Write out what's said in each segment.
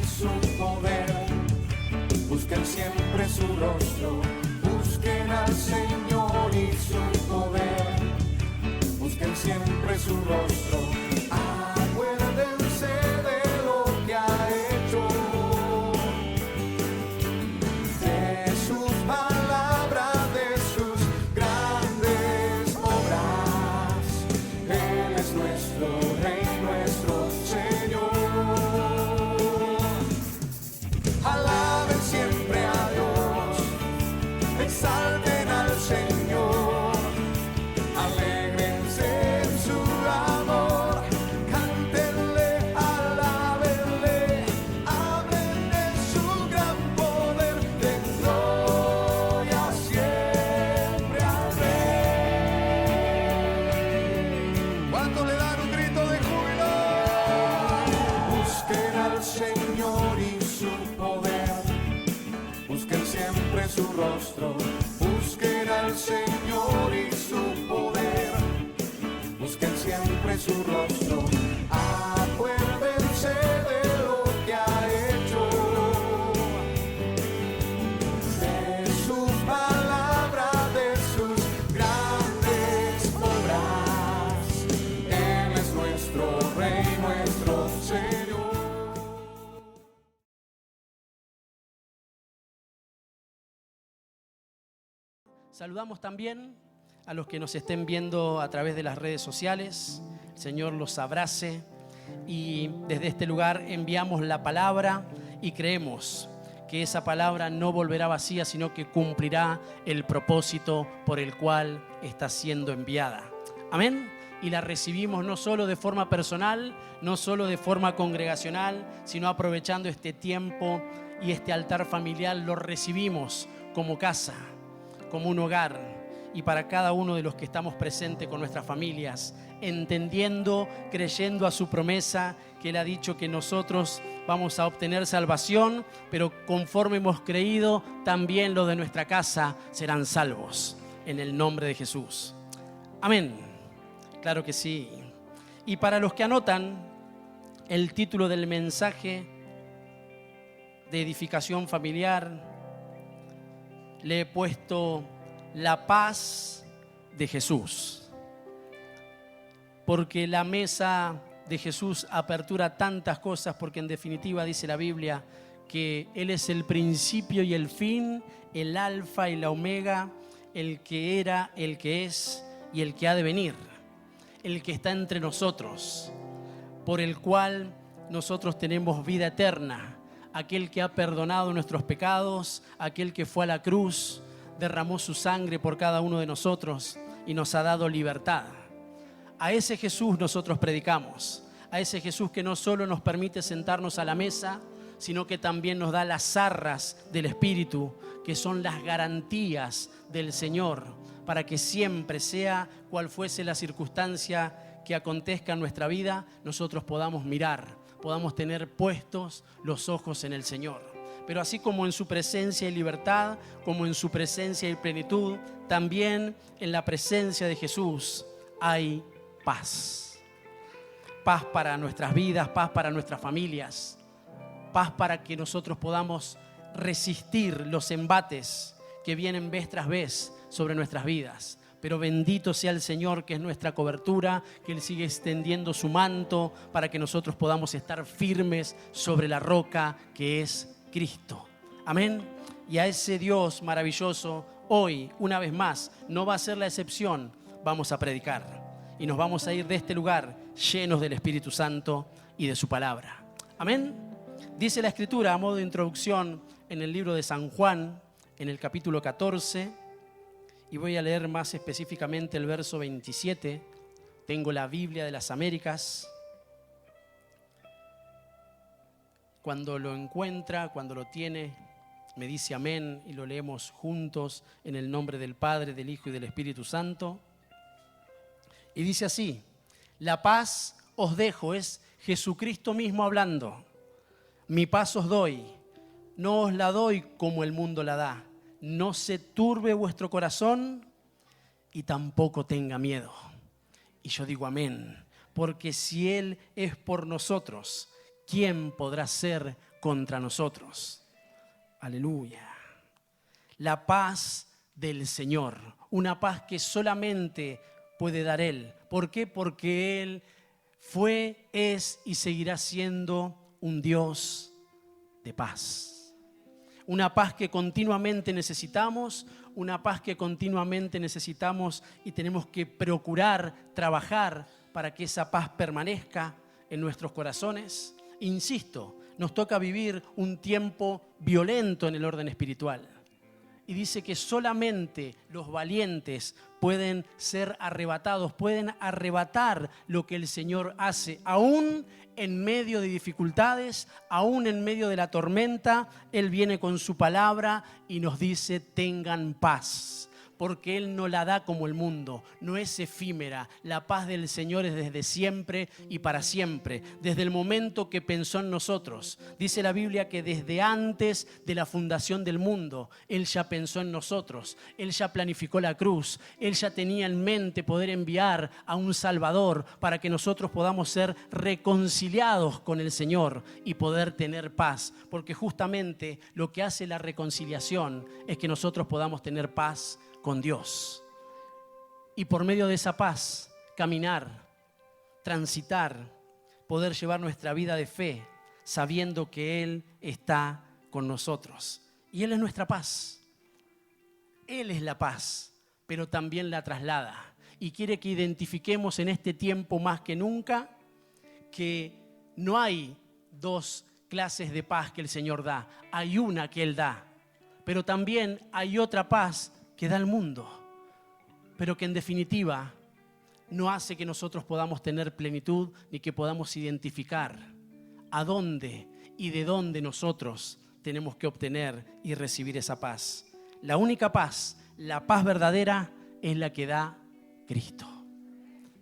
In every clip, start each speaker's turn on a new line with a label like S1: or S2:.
S1: su poder. Busquen siempre su rostro, busquen al Señor y su poder. Busquen siempre su rostro. Acuérdense de lo que ha hecho, de sus palabras, de sus grandes obras. Él es nuestro Rey, nuestro Señor. Alaben siempre a Dios, exalten al Señor, alégrense en su amor, cántenle, alábenle, hablen de su gran poder, den gloria siempre al Rey. ¿Cuánto le dan un grito de júbilo? Busquen al Señor y su poder, busquen siempre su rostro, busquen al Señor y su poder, busquen siempre su rostro. Acuérdense de lo que ha hecho, de sus palabras, de sus grandes obras. Él es nuestro Rey, nuestro Señor.
S2: Saludamos también a los que nos estén viendo a través de las redes sociales. El Señor los abrace y desde este lugar enviamos la palabra y creemos que esa palabra no volverá vacía, sino que cumplirá el propósito por el cual está siendo enviada. Amén. Y la recibimos no solo de forma personal, no solo de forma congregacional, sino aprovechando este tiempo y este altar familiar, lo recibimos como casa, como un hogar, y para cada uno de los que estamos presentes con nuestras familias, entendiendo, creyendo a su promesa, que Él ha dicho que nosotros vamos a obtener salvación, pero conforme hemos creído, también los de nuestra casa serán salvos, en el nombre de Jesús. Amén. Claro que sí. Y para los que anotan, el título del mensaje de edificación familiar, le he puesto la paz de Jesús, porque la mesa de Jesús apertura tantas cosas, porque en definitiva dice la Biblia que Él es el principio y el fin, el alfa y la omega, el que era, el que es y el que ha de venir, el que está entre nosotros, por el cual nosotros tenemos vida eterna. Aquel que ha perdonado nuestros pecados, aquel que fue a la cruz, derramó su sangre por cada uno de nosotros y nos ha dado libertad. A ese Jesús nosotros predicamos, a ese Jesús que no solo nos permite sentarnos a la mesa, sino que también nos da las arras del Espíritu, que son las garantías del Señor, para que siempre, sea cual fuese la circunstancia que acontezca en nuestra vida, nosotros podamos mirar, podamos tener puestos los ojos en el Señor. Pero así como en su presencia hay libertad, como en su presencia hay plenitud, también en la presencia de Jesús hay paz. Paz para nuestras vidas, paz para nuestras familias, paz para que nosotros podamos resistir los embates que vienen vez tras vez sobre nuestras vidas. Pero bendito sea el Señor, que es nuestra cobertura, que Él sigue extendiendo su manto para que nosotros podamos estar firmes sobre la roca que es Cristo. Amén. Y a ese Dios maravilloso, hoy, una vez más, no va a ser la excepción, vamos a predicar. Y nos vamos a ir de este lugar llenos del Espíritu Santo y de su palabra. Amén. Dice la Escritura, a modo de introducción, en el libro de San Juan, en el capítulo 14, y voy a leer más específicamente el verso 27. Tengo la Biblia de las Américas. Cuando lo encuentra, cuando lo tiene, me dice amén y lo leemos juntos en el nombre del Padre, del Hijo y del Espíritu Santo. Y dice así: la paz os dejo, es Jesucristo mismo hablando. Mi paz os doy, no os la doy como el mundo la da. No se turbe vuestro corazón y tampoco tenga miedo. Y yo digo amén, porque si Él es por nosotros, ¿quién podrá ser contra nosotros? Aleluya. La paz del Señor, una paz que solamente puede dar Él. ¿Por qué? Porque Él fue, es y seguirá siendo un Dios de paz. Una paz que continuamente necesitamos, una paz que continuamente necesitamos y tenemos que procurar trabajar para que esa paz permanezca en nuestros corazones. Insisto, nos toca vivir un tiempo violento en el orden espiritual. Y dice que solamente los valientes pueden ser arrebatados, pueden arrebatar lo que el Señor hace, aún en medio de dificultades, aún en medio de la tormenta. Él viene con su palabra y nos dice: tengan paz. Porque Él no la da como el mundo, no es efímera. La paz del Señor es desde siempre y para siempre, desde el momento que pensó en nosotros. Dice la Biblia que desde antes de la fundación del mundo, Él ya pensó en nosotros, Él ya planificó la cruz, Él ya tenía en mente poder enviar a un Salvador para que nosotros podamos ser reconciliados con el Señor y poder tener paz. Porque justamente lo que hace la reconciliación es que nosotros podamos tener paz con Dios. Y por medio de esa paz, caminar, transitar, poder llevar nuestra vida de fe, sabiendo que Él está con nosotros. Y Él es nuestra paz. Él es la paz, pero también la traslada. Y quiere que identifiquemos en este tiempo más que nunca que no hay dos clases de paz que el Señor da. Hay una que Él da, pero también hay otra paz que da el mundo, pero que en definitiva no hace que nosotros podamos tener plenitud ni que podamos identificar a dónde y de dónde nosotros tenemos que obtener y recibir esa paz. La única paz, la paz verdadera, es la que da Cristo.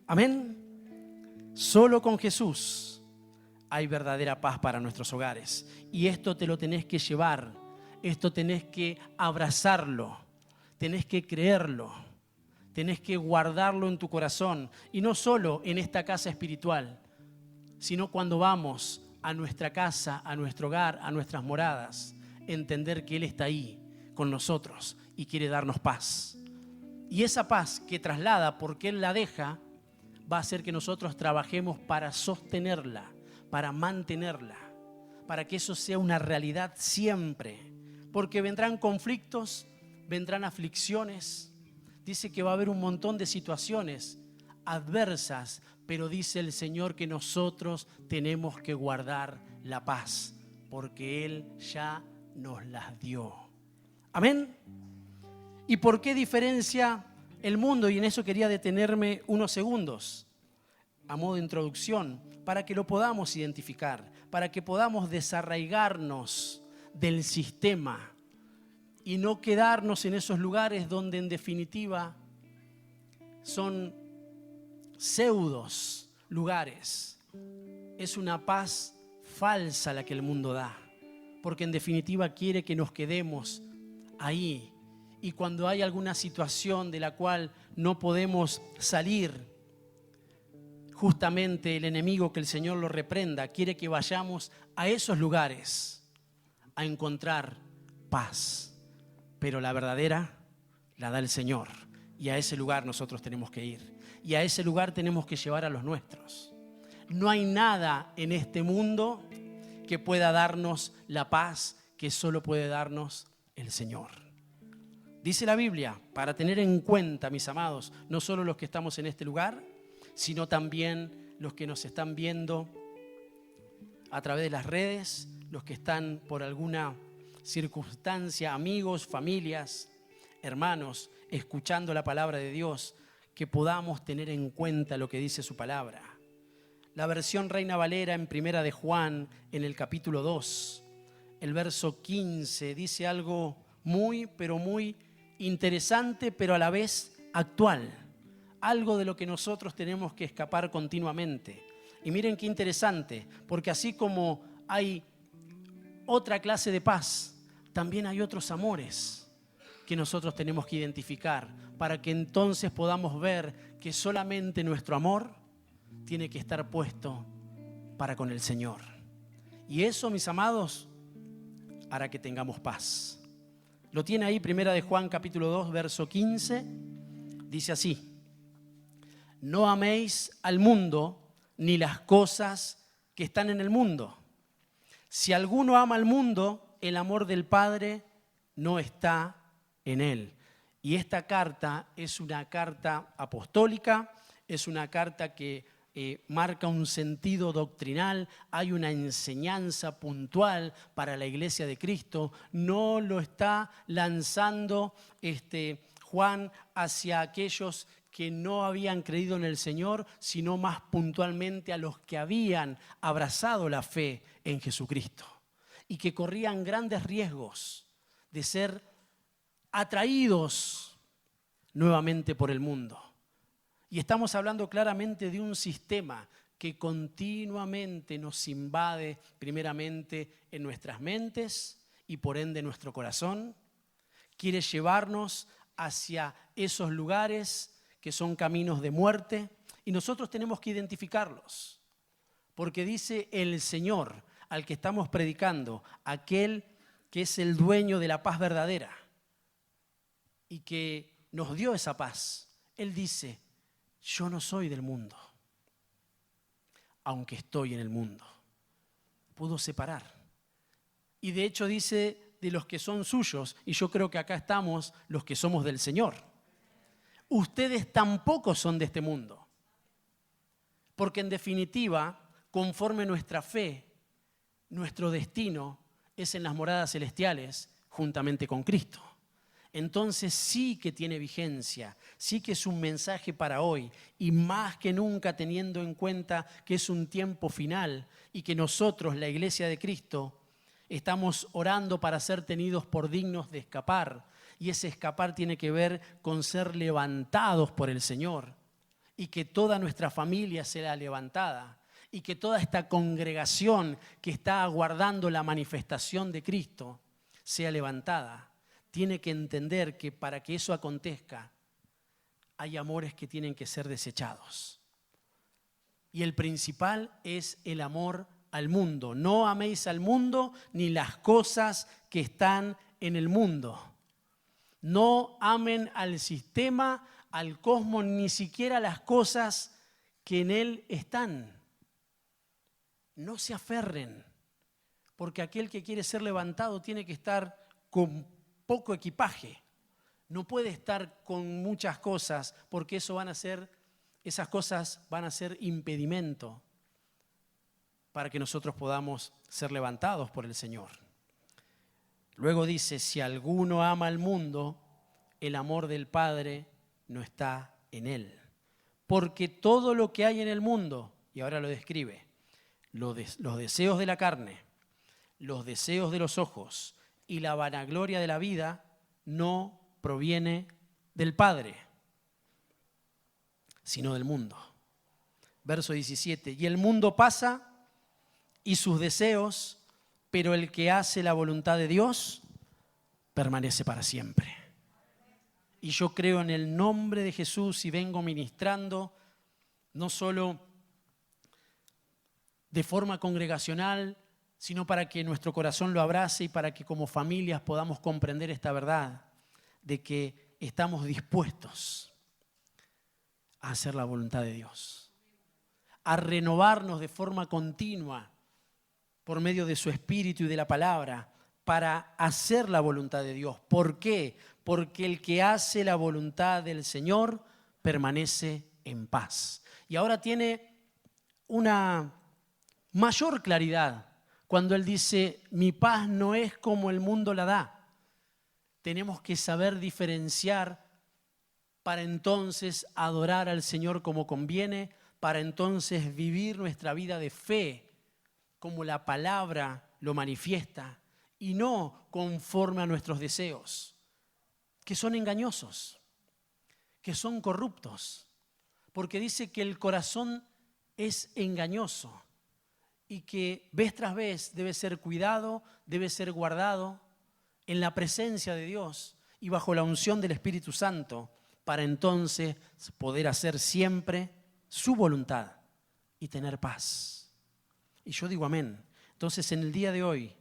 S2: Amén. Solo con Jesús hay verdadera paz para nuestros hogares. Y esto te lo tenés que llevar, esto tenés que abrazarlo. Tenés que creerlo, tenés que guardarlo en tu corazón. Y no solo en esta casa espiritual, sino cuando vamos a nuestra casa, a nuestro hogar, a nuestras moradas. Entender que Él está ahí con nosotros y quiere darnos paz. Y esa paz que traslada porque Él la deja, va a hacer que nosotros trabajemos para sostenerla, para mantenerla, para que eso sea una realidad siempre. Porque vendrán conflictos, vendrán aflicciones, dice que va a haber un montón de situaciones adversas, pero dice el Señor que nosotros tenemos que guardar la paz, porque Él ya nos las dio. Amén. ¿Y por qué diferencia el mundo? Y en eso quería detenerme unos segundos, a modo de introducción, para que lo podamos identificar, para que podamos desarraigarnos del sistema y no quedarnos en esos lugares donde en definitiva son pseudos lugares. Es una paz falsa la que el mundo da, porque en definitiva quiere que nos quedemos ahí. Y cuando hay alguna situación de la cual no podemos salir, justamente el enemigo, que el Señor lo reprenda, quiere que vayamos a esos lugares a encontrar paz. Pero la verdadera la da el Señor, y a ese lugar nosotros tenemos que ir, y a ese lugar tenemos que llevar a los nuestros. No hay nada en este mundo que pueda darnos la paz que solo puede darnos el Señor. Dice la Biblia, para tener en cuenta, mis amados, no solo los que estamos en este lugar, sino también los que nos están viendo a través de las redes, los que están por alguna circunstancia, amigos, familias, hermanos, escuchando la palabra de Dios, que podamos tener en cuenta lo que dice su palabra. La versión Reina Valera en Primera de Juan, en el capítulo 2, el verso 15, dice algo muy, pero muy interesante, pero a la vez actual. Algo de lo que nosotros tenemos que escapar continuamente. Y miren qué interesante, porque así como hay otra clase de paz, también hay otros amores que nosotros tenemos que identificar para que entonces podamos ver que solamente nuestro amor tiene que estar puesto para con el Señor. Y eso, mis amados, hará que tengamos paz. Lo tiene ahí, 1 de Juan capítulo 2, verso 15. Dice así: no améis al mundo ni las cosas que están en el mundo. Si alguno ama al mundo, el amor del Padre no está en él. Y esta carta es una carta apostólica, es una carta que marca un sentido doctrinal, hay una enseñanza puntual para la iglesia de Cristo. No lo está lanzando Juan hacia aquellos que no habían creído en el Señor, sino más puntualmente a los que habían abrazado la fe en Jesucristo y que corrían grandes riesgos de ser atraídos nuevamente por el mundo. Y estamos hablando claramente de un sistema que continuamente nos invade, primeramente en nuestras mentes y por ende en nuestro corazón. Quiere llevarnos hacia esos lugares que son caminos de muerte, y nosotros tenemos que identificarlos, porque dice el Señor al que estamos predicando, aquel que es el dueño de la paz verdadera y que nos dio esa paz. Él dice: yo no soy del mundo, aunque estoy en el mundo. Puedo separar. Y de hecho dice de los que son suyos, y yo creo que acá estamos los que somos del Señor. Ustedes tampoco son de este mundo, porque en definitiva, conforme nuestra fe, nuestro destino es en las moradas celestiales juntamente con Cristo. Entonces sí que tiene vigencia, sí que es un mensaje para hoy, y más que nunca teniendo en cuenta que es un tiempo final y que nosotros, la Iglesia de Cristo, estamos orando para ser tenidos por dignos de escapar, y ese escapar tiene que ver con ser levantados por el Señor, y que toda nuestra familia sea levantada, y que toda esta congregación que está aguardando la manifestación de Cristo sea levantada. Tiene que entender que para que eso acontezca, hay amores que tienen que ser desechados. Y el principal es el amor al mundo. No améis al mundo ni las cosas que están en el mundo. No amen al sistema, al cosmos, ni siquiera las cosas que en él están. No se aferren, porque aquel que quiere ser levantado tiene que estar con poco equipaje. No puede estar con muchas cosas, porque esas cosas van a ser impedimento para que nosotros podamos ser levantados por el Señor. Luego dice: si alguno ama al mundo, el amor del Padre no está en él. Porque todo lo que hay en el mundo, y ahora lo describe, los deseos de la carne, los deseos de los ojos y la vanagloria de la vida, no proviene del Padre, sino del mundo. Verso 17: y el mundo pasa y sus deseos, pero el que hace la voluntad de Dios permanece para siempre. Y yo creo en el nombre de Jesús y vengo ministrando no solo de forma congregacional, sino para que nuestro corazón lo abrace y para que como familias podamos comprender esta verdad de que estamos dispuestos a hacer la voluntad de Dios, a renovarnos de forma continua por medio de su Espíritu y de la palabra para hacer la voluntad de Dios. ¿Por qué? Porque el que hace la voluntad del Señor permanece en paz. Y ahora tiene una mayor claridad cuando Él dice: mi paz no es como el mundo la da. Tenemos que saber diferenciar para entonces adorar al Señor como conviene, para entonces vivir nuestra vida de fe como la palabra lo manifiesta y no conforme a nuestros deseos, que son engañosos, que son corruptos, porque dice que el corazón es engañoso y que vez tras vez debe ser cuidado, debe ser guardado en la presencia de Dios y bajo la unción del Espíritu Santo para entonces poder hacer siempre su voluntad y tener paz. Y yo digo amén. Entonces, en el día de hoy,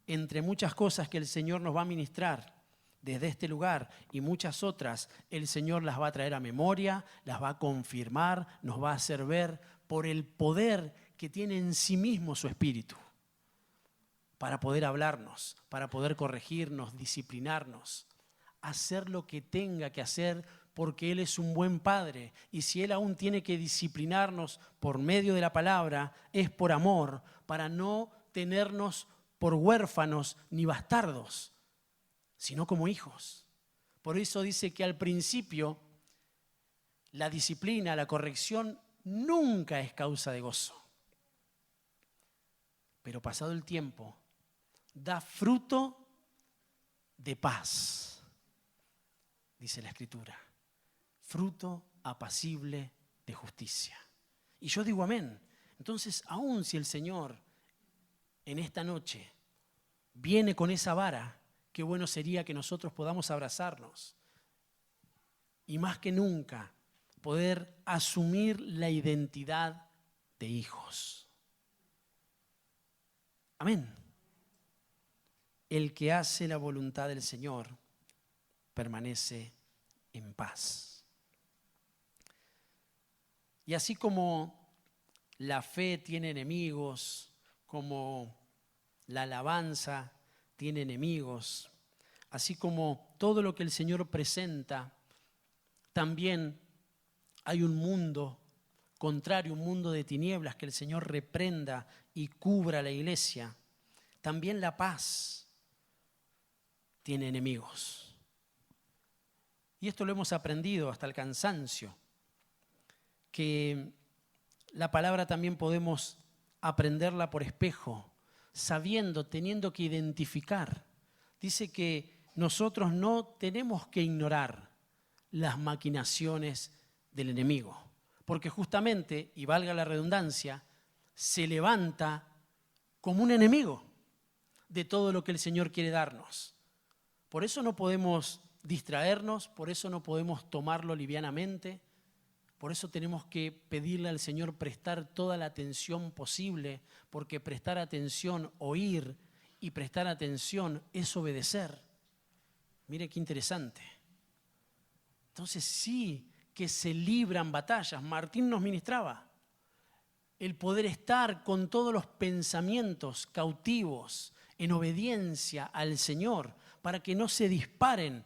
S2: entre muchas cosas que el Señor nos va a ministrar desde este lugar y muchas otras, el Señor las va a traer a memoria, las va a confirmar, nos va a hacer ver por el poder que tiene en sí mismo su Espíritu, para poder hablarnos, para poder corregirnos, disciplinarnos, hacer lo que tenga que hacer, porque Él es un buen Padre. Y si Él aún tiene que disciplinarnos por medio de la palabra, es por amor, para no tenernos por huérfanos ni bastardos, sino como hijos. Por eso dice que al principio la disciplina, la corrección nunca es causa de gozo. Pero pasado el tiempo, da fruto de paz, dice la Escritura. Fruto apacible de justicia. Y yo digo amén. Entonces, aun si el Señor en esta noche viene con esa vara, qué bueno sería que nosotros podamos abrazarnos y más que nunca poder asumir la identidad de hijos. Amén. El que hace la voluntad del Señor permanece en paz. Y así como la fe tiene enemigos, como la alabanza tiene enemigos, así como todo lo que el Señor presenta, también hay un mundo contrario, un mundo de tinieblas que el Señor reprenda y cubra a la iglesia. También la paz tiene enemigos. Y esto lo hemos aprendido hasta el cansancio, que la palabra también podemos aprenderla por espejo, sabiendo, teniendo que identificar. Dice que nosotros no tenemos que ignorar las maquinaciones del enemigo, porque justamente, y valga la redundancia, se levanta como un enemigo de todo lo que el Señor quiere darnos. Por eso no podemos distraernos, por eso no podemos tomarlo livianamente, por eso tenemos que pedirle al Señor prestar toda la atención posible, porque prestar atención, oír y prestar atención es obedecer. Mire qué interesante. Entonces sí que se libran batallas. Martín nos ministraba el poder estar con todos los pensamientos cautivos en obediencia al Señor para que no se disparen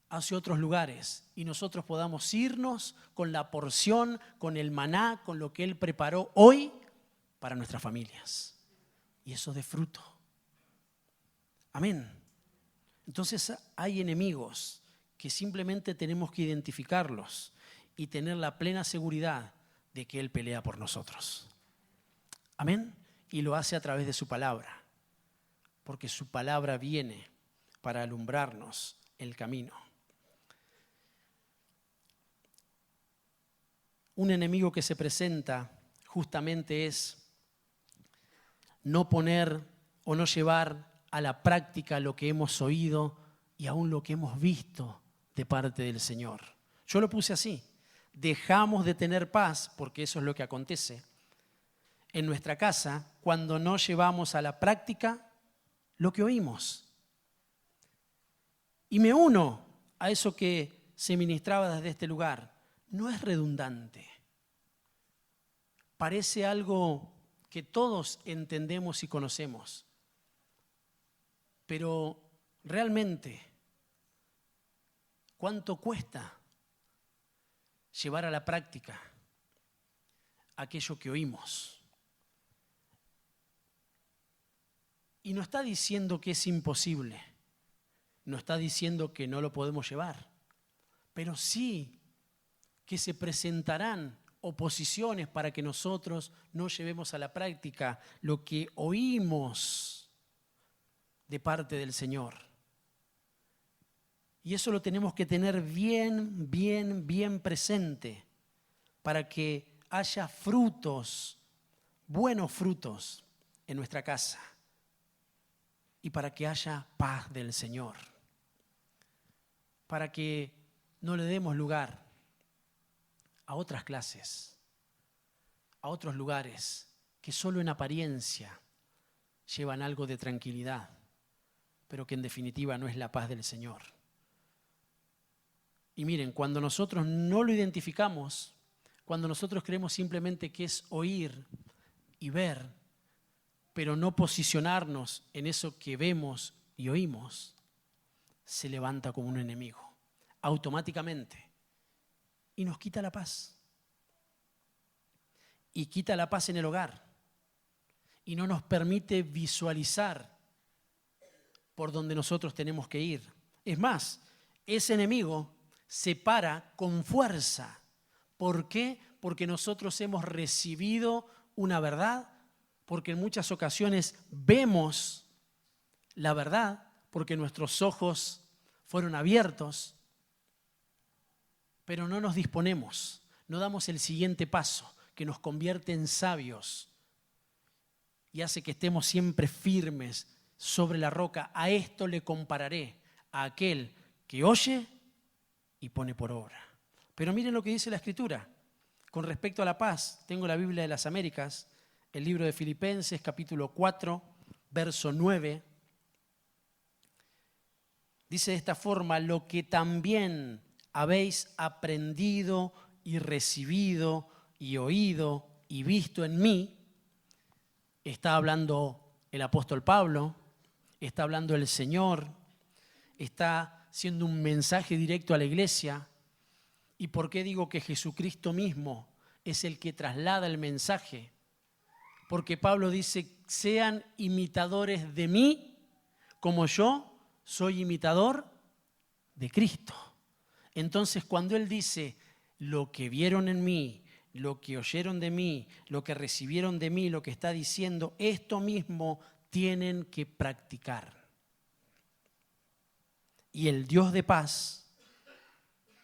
S2: hacia otros lugares y nosotros podamos irnos con la porción, con el maná, con lo que Él preparó hoy para nuestras familias. Y eso de fruto. Amén. Entonces hay enemigos que simplemente tenemos que identificarlos y tener la plena seguridad de que Él pelea por nosotros. Amén. Y lo hace a través de su palabra, porque su palabra viene para alumbrarnos el camino. Un enemigo que se presenta justamente es no poner o no llevar a la práctica lo que hemos oído y aún lo que hemos visto de parte del Señor. Yo lo puse así: dejamos de tener paz, porque eso es lo que acontece en nuestra casa cuando no llevamos a la práctica lo que oímos. Y me uno a eso que se ministraba desde este lugar. No es redundante. Parece algo que todos entendemos y conocemos. Pero realmente, ¿cuánto cuesta llevar a la práctica aquello que oímos? Y no está diciendo que es imposible, no está diciendo que no lo podemos llevar, pero sí que se presentarán oposiciones para que nosotros no llevemos a la práctica lo que oímos de parte del Señor. Y eso lo tenemos que tener bien presente para que haya frutos, buenos frutos en nuestra casa y para que haya paz del Señor, para que no le demos lugar a otras clases, a otros lugares que solo en apariencia llevan algo de tranquilidad, pero que en definitiva no es la paz del Señor. Y miren, cuando nosotros no lo identificamos, cuando nosotros creemos simplemente que es oír y ver, pero no posicionarnos en eso que vemos y oímos, se levanta como un enemigo, automáticamente, y nos quita la paz. Y quita la paz en el hogar, y no nos permite visualizar por donde nosotros tenemos que ir. Es más, ese enemigo se para con fuerza. ¿Por qué? Porque nosotros hemos recibido una verdad, porque en muchas ocasiones vemos la verdad, porque nuestros ojos fueron abiertos, pero no nos disponemos, no damos el siguiente paso, que nos convierte en sabios y hace que estemos siempre firmes sobre la roca. A esto le compararé a aquel que oye y pone por obra. Pero miren lo que dice la Escritura. Con respecto a la paz, tengo la Biblia de las Américas, el libro de Filipenses, capítulo 4, verso 9. Dice de esta forma: lo que también habéis aprendido y recibido y oído y visto en mí. Está hablando el apóstol Pablo, está hablando el Señor, está siendo un mensaje directo a la iglesia. ¿Y por qué digo que Jesucristo mismo es el que traslada el mensaje? Porque Pablo dice: sean imitadores de mí como yo soy imitador de Cristo. Entonces, cuando él dice lo que vieron en mí, lo que oyeron de mí, lo que recibieron de mí, lo que está diciendo, esto mismo tienen que practicar. Y el Dios de paz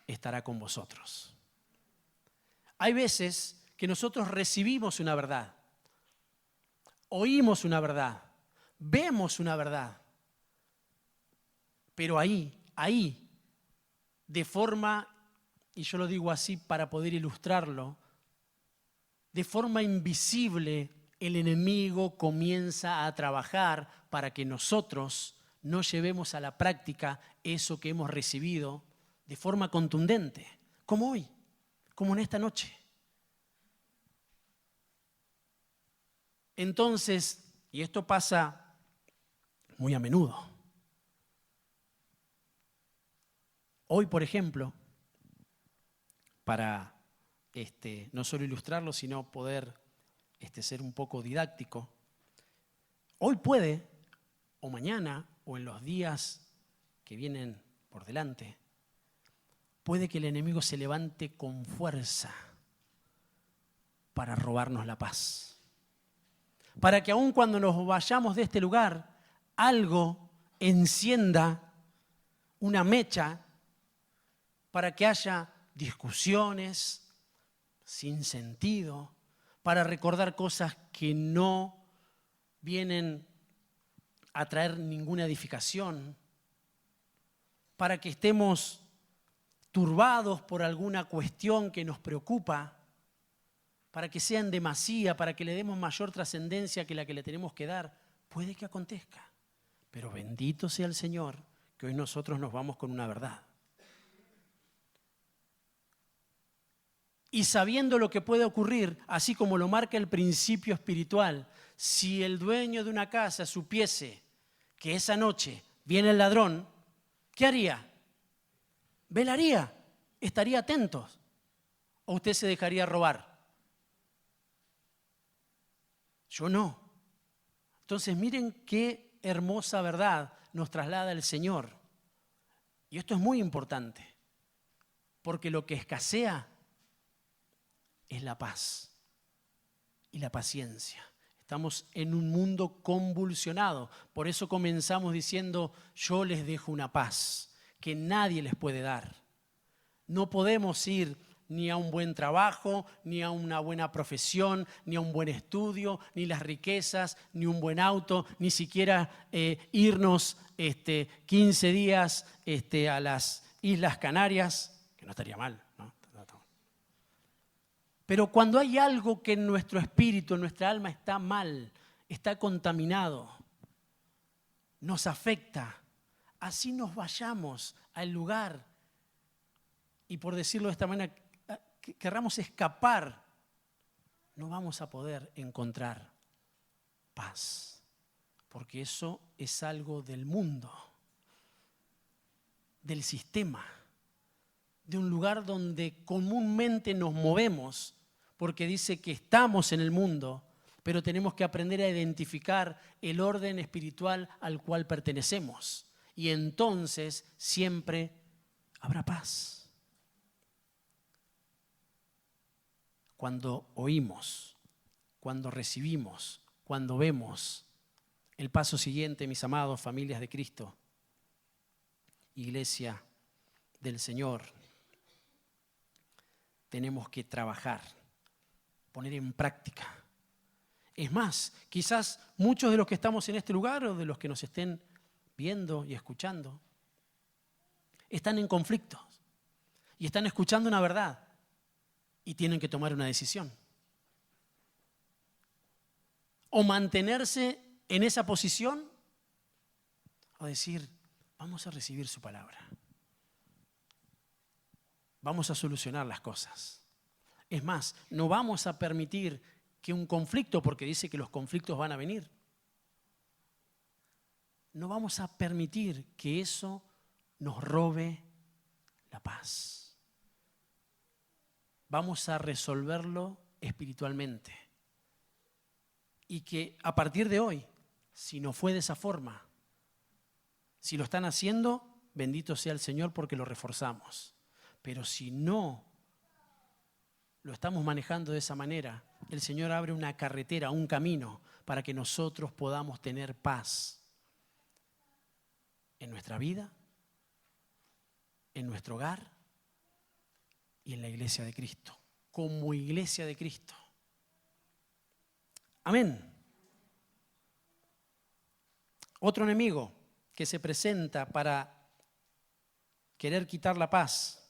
S2: estará con vosotros. Hay veces que nosotros recibimos una verdad, oímos una verdad, vemos una verdad, pero ahí, de forma, y yo lo digo así para poder ilustrarlo, de forma invisible el enemigo comienza a trabajar para que nosotros no llevemos a la práctica eso que hemos recibido de forma contundente, como hoy, como en esta noche. Entonces, y esto pasa muy a menudo. Hoy, por ejemplo, para no solo ilustrarlo, sino poder ser un poco didáctico, hoy puede, o mañana, o en los días que vienen por delante, puede que el enemigo se levante con fuerza para robarnos la paz. Para que aun cuando nos vayamos de este lugar, algo encienda una mecha para que haya discusiones sin sentido, para recordar cosas que no vienen a traer ninguna edificación, para que estemos turbados por alguna cuestión que nos preocupa, para que sea en demasía, para que le demos mayor trascendencia que la que le tenemos que dar. Puede que acontezca, pero bendito sea el Señor que hoy nosotros nos vamos con una verdad. Y sabiendo lo que puede ocurrir, así como lo marca el principio espiritual, si el dueño de una casa supiese que esa noche viene el ladrón, ¿qué haría? Velaría, estaría atento. ¿O usted se dejaría robar? Yo no. Entonces miren qué hermosa verdad nos traslada el Señor. Y esto es muy importante, porque lo que escasea es la paz y la paciencia. Estamos en un mundo convulsionado. Por eso comenzamos diciendo: yo les dejo una paz que nadie les puede dar. No podemos ir ni a un buen trabajo, ni a una buena profesión, ni a un buen estudio, ni las riquezas, ni un buen auto, ni siquiera irnos 15 días a las Islas Canarias, que no estaría mal, ¿no? Pero cuando hay algo que en nuestro espíritu, en nuestra alma está mal, está contaminado, nos afecta, así nos vayamos al lugar y, por decirlo de esta manera, querramos escapar, no vamos a poder encontrar paz, porque eso es algo del mundo, del sistema, de un lugar donde comúnmente nos movemos, porque dice que estamos en el mundo, pero tenemos que aprender a identificar el orden espiritual al cual pertenecemos. Y entonces siempre habrá paz. Cuando oímos, cuando recibimos, cuando vemos el paso siguiente, mis amados, familias de Cristo, iglesia del Señor, tenemos que trabajar, poner en práctica. Es más, quizás muchos de los que estamos en este lugar o de los que nos estén viendo y escuchando están en conflictos y están escuchando una verdad y tienen que tomar una decisión. O mantenerse en esa posición o decir, vamos a recibir su palabra. Vamos a solucionar las cosas. Es más, no vamos a permitir que un conflicto, porque dice que los conflictos van a venir, no vamos a permitir que eso nos robe la paz. Vamos a resolverlo espiritualmente. Y que a partir de hoy, si no fue de esa forma, si lo están haciendo, bendito sea el Señor porque lo reforzamos. Pero si no lo estamos manejando de esa manera, el Señor abre una carretera, un camino para que nosotros podamos tener paz en nuestra vida, en nuestro hogar y en la iglesia de Cristo, como iglesia de Cristo. Amén. Otro enemigo que se presenta para querer quitar la paz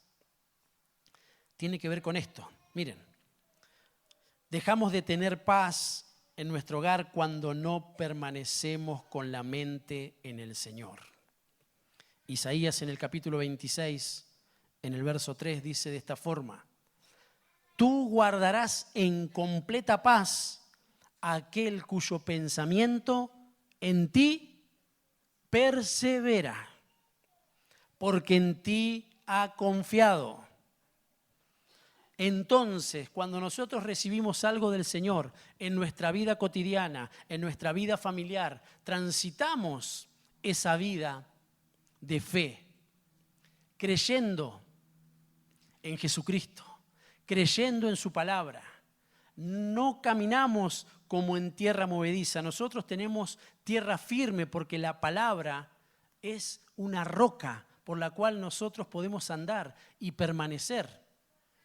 S2: tiene que ver con esto. Miren, dejamos de tener paz en nuestro hogar cuando no permanecemos con la mente en el Señor. Isaías en el capítulo 26, en el verso 3, dice de esta forma: tú guardarás en completa paz a aquel cuyo pensamiento en ti persevera, porque en ti ha confiado. Entonces, cuando nosotros recibimos algo del Señor en nuestra vida cotidiana, en nuestra vida familiar, transitamos esa vida de fe, creyendo en Jesucristo, creyendo en su palabra. No caminamos como en tierra movediza. Nosotros tenemos tierra firme porque la palabra es una roca por la cual nosotros podemos andar y permanecer.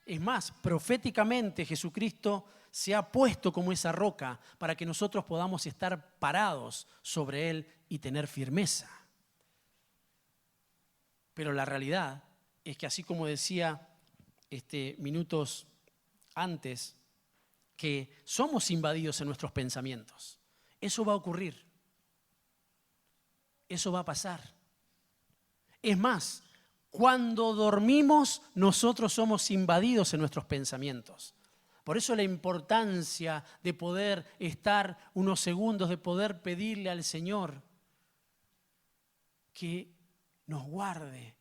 S2: Es más, proféticamente Jesucristo se ha puesto como esa roca para que nosotros podamos estar parados sobre Él y tener firmeza. Pero la realidad es que, así como decía minutos antes, que somos invadidos en nuestros pensamientos. Eso va a ocurrir. Eso va a pasar. Es más, cuando dormimos, nosotros somos invadidos en nuestros pensamientos. Por eso la importancia de poder estar unos segundos, de poder pedirle al Señor que nos guarde,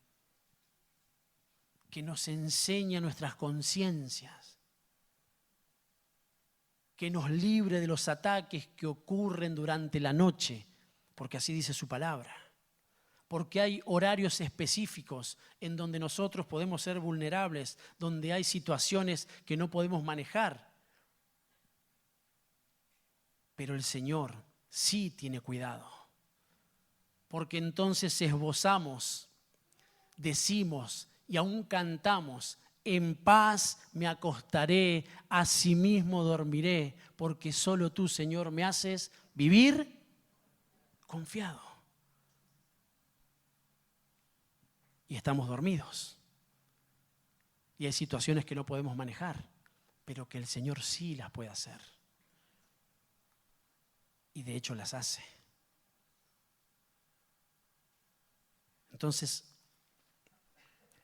S2: que nos enseñe nuestras conciencias, que nos libre de los ataques que ocurren durante la noche, porque así dice su palabra. Porque hay horarios específicos en donde nosotros podemos ser vulnerables, donde hay situaciones que no podemos manejar. Pero el Señor sí tiene cuidado, porque entonces esbozamos, decimos y aún cantamos: en paz me acostaré, asimismo dormiré, porque solo tú, Señor, me haces vivir confiado. Y estamos dormidos. Y hay situaciones que no podemos manejar. pero que el Señor sí las puede hacer. Y de hecho las hace. Entonces,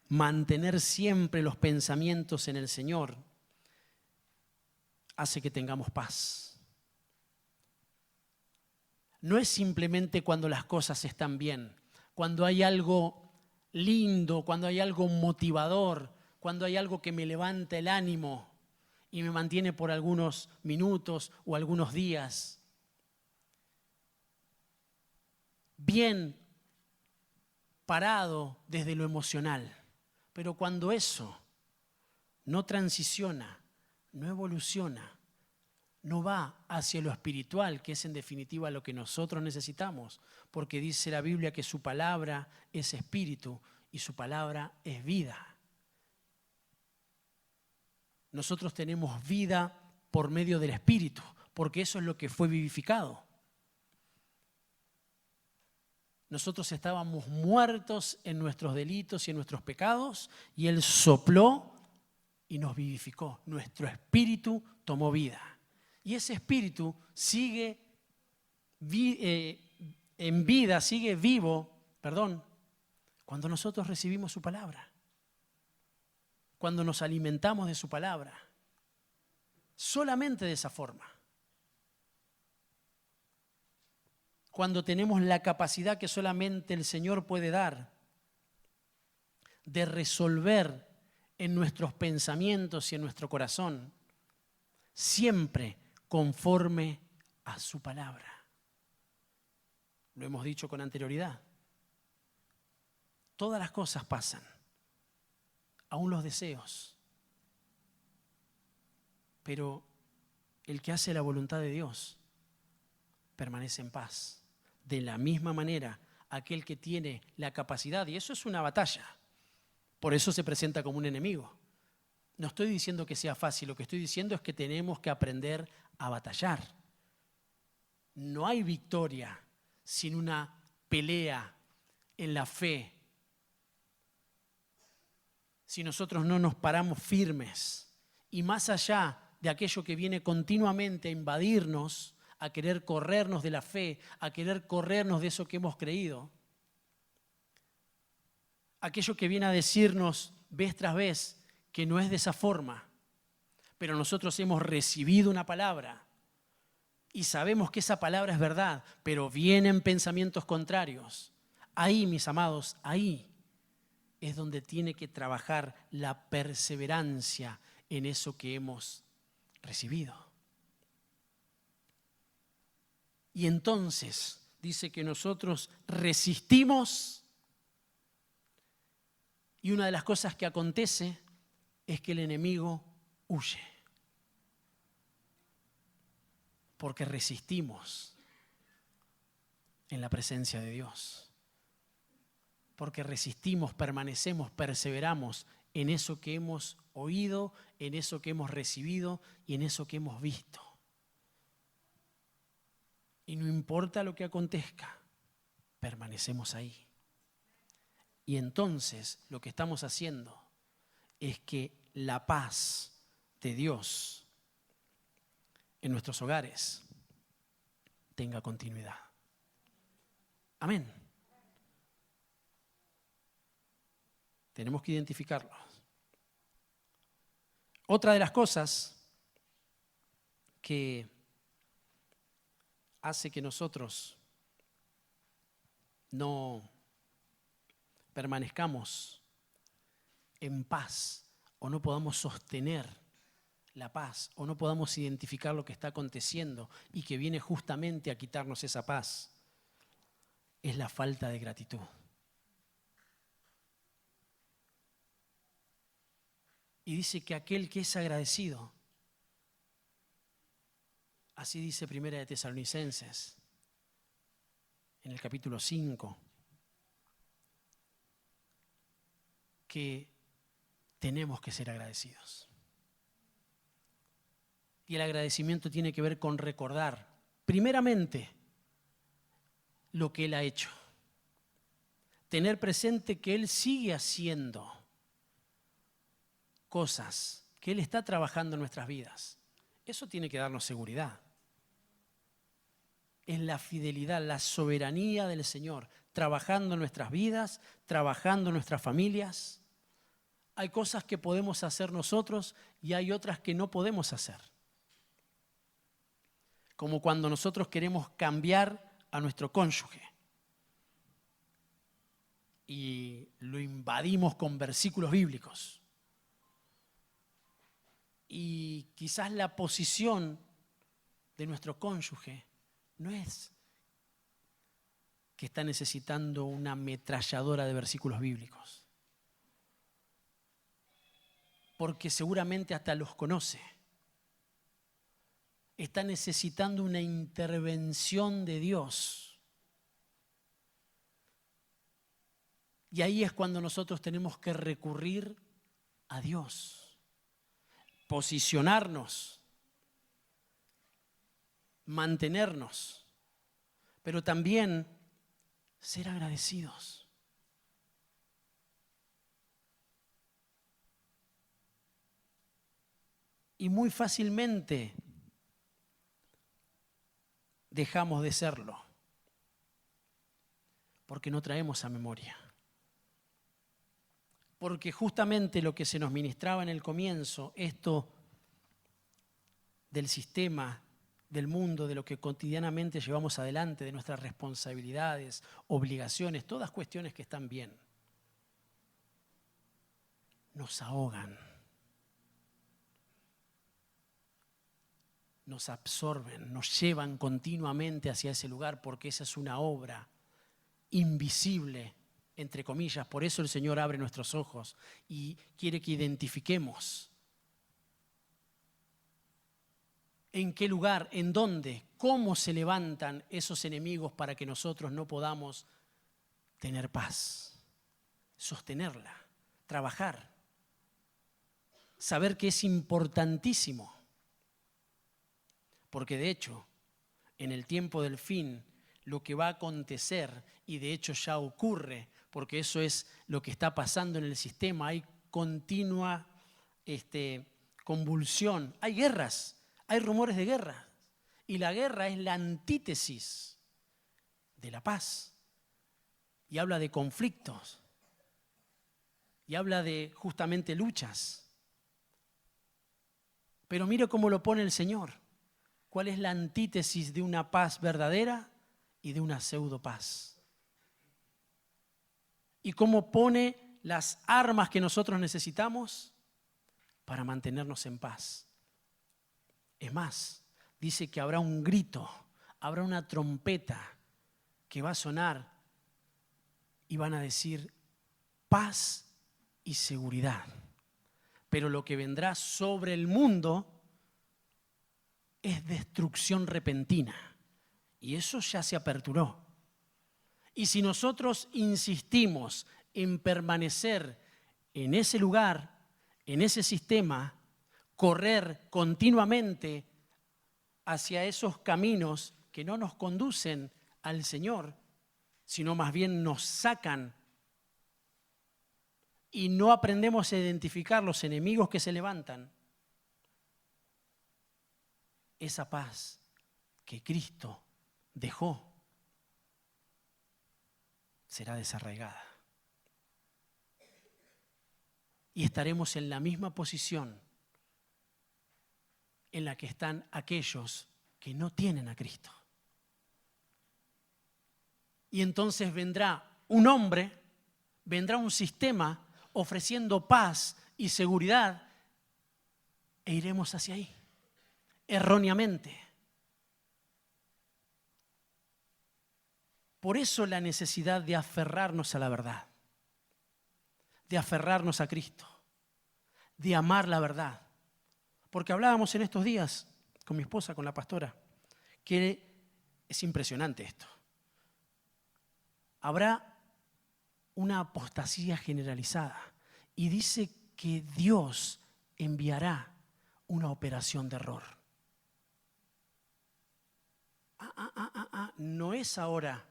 S2: mantener siempre los pensamientos en el Señor hace que tengamos paz. No es simplemente cuando las cosas están bien, cuando hay algo lindo, cuando hay algo motivador, cuando hay algo que me levanta el ánimo y me mantiene por algunos minutos o algunos días. Bien parado desde lo emocional. Pero cuando eso no transiciona, no evoluciona, no va hacia lo espiritual, que es en definitiva lo que nosotros necesitamos, porque dice la Biblia que su palabra es espíritu y su palabra es vida. Nosotros tenemos vida por medio del espíritu, porque eso es lo que fue vivificado. Nosotros estábamos muertos en nuestros delitos y en nuestros pecados, y Él sopló y nos vivificó. Nuestro espíritu tomó vida. Y ese espíritu sigue en vida, sigue vivo, cuando nosotros recibimos su palabra. Cuando nos alimentamos de su palabra. Solamente de esa forma. Cuando tenemos la capacidad que solamente el Señor puede dar de resolver en nuestros pensamientos y en nuestro corazón, siempre conforme a su palabra. Lo hemos dicho con anterioridad. Todas las cosas pasan, aún los deseos. Pero el que hace la voluntad de Dios permanece en paz. De la misma manera, aquel que tiene la capacidad, y eso es una batalla, por eso se presenta como un enemigo. No estoy diciendo que sea fácil, lo que estoy diciendo es que tenemos que aprender a batallar. No hay victoria sin una pelea en la fe. Si nosotros no nos paramos firmes y más allá de aquello que viene continuamente a invadirnos, a querer corrernos de la fe, a querer corrernos de eso que hemos creído. Aquello que viene a decirnos vez tras vez que no es de esa forma, pero nosotros hemos recibido una palabra y sabemos que esa palabra es verdad, pero vienen pensamientos contrarios. Ahí, mis amados, ahí es donde tiene que trabajar la perseverancia en eso que hemos recibido. Y entonces dice que nosotros resistimos y una de las cosas que acontece es que el enemigo huye. Porque resistimos en la presencia de Dios. Porque resistimos, permanecemos, perseveramos en eso que hemos oído, en eso que hemos recibido y en eso que hemos visto. Y no importa lo que acontezca, permanecemos ahí. Y entonces lo que estamos haciendo es que la paz de Dios en nuestros hogares tenga continuidad. Amén. Tenemos que identificarlo. Otra de las cosas que hace que nosotros no permanezcamos en paz o no podamos sostener la paz o no podamos identificar lo que está aconteciendo y que viene justamente a quitarnos esa paz, es la falta de gratitud. Y dice que aquel que es agradecido, así dice Primera de Tesalonicenses, en el capítulo 5, que tenemos que ser agradecidos. Y el agradecimiento tiene que ver con recordar, primeramente, lo que Él ha hecho. Tener presente que Él sigue haciendo cosas que Él está trabajando en nuestras vidas. Eso tiene que darnos seguridad. Es la fidelidad, la soberanía del Señor, trabajando en nuestras vidas, trabajando en nuestras familias. Hay cosas que podemos hacer nosotros y hay otras que no podemos hacer. Como cuando nosotros queremos cambiar a nuestro cónyuge y lo invadimos con versículos bíblicos. Y quizás la posición de nuestro cónyuge no es que está necesitando una ametralladora de versículos bíblicos, porque seguramente hasta los conoce. Está necesitando una intervención de Dios. Y ahí es cuando nosotros tenemos que recurrir a Dios, posicionarnos, mantenernos, pero también ser agradecidos. Y muy fácilmente dejamos de serlo, porque no traemos a memoria. Porque justamente lo que se nos ministraba en el comienzo, esto del sistema, del mundo, de lo que cotidianamente llevamos adelante, de nuestras responsabilidades, obligaciones, todas cuestiones que están bien, nos ahogan, nos absorben, nos llevan continuamente hacia ese lugar, porque esa es una obra invisible, entre comillas. Por eso el Señor abre nuestros ojos y quiere que identifiquemos en qué lugar, en dónde, cómo se levantan esos enemigos para que nosotros no podamos tener paz, sostenerla, trabajar, saber que es importantísimo. Porque de hecho, en el tiempo del fin, lo que va a acontecer, y de hecho ya ocurre, porque eso es lo que está pasando en el sistema, hay continua convulsión, hay guerras, hay rumores de guerra, y la guerra es la antítesis de la paz, y habla de conflictos, y habla de justamente luchas. Pero mira cómo lo pone el Señor. ¿Cuál es la antítesis de una paz verdadera y de una pseudo paz? Y cómo pone las armas que nosotros necesitamos para mantenernos en paz. Es más, dice que habrá un grito, habrá una trompeta que va a sonar y van a decir paz y seguridad. Pero lo que vendrá sobre el mundo es destrucción repentina. Y eso ya se aperturó. Y si nosotros insistimos en permanecer en ese lugar, en ese sistema, correr continuamente hacia esos caminos que no nos conducen al Señor, sino más bien nos sacan, y no aprendemos a identificar los enemigos que se levantan, esa paz que Cristo dejó será desarraigada. Y estaremos en la misma posición en la que están aquellos que no tienen a Cristo. Y entonces vendrá un hombre, vendrá un sistema ofreciendo paz y seguridad, e iremos hacia ahí, erróneamente. Por eso la necesidad de aferrarnos a la verdad, de aferrarnos a Cristo, de amar la verdad. Porque hablábamos en estos días con mi esposa, con la pastora, que es impresionante esto. Habrá una apostasía generalizada y dice que Dios enviará una operación de error. No es ahora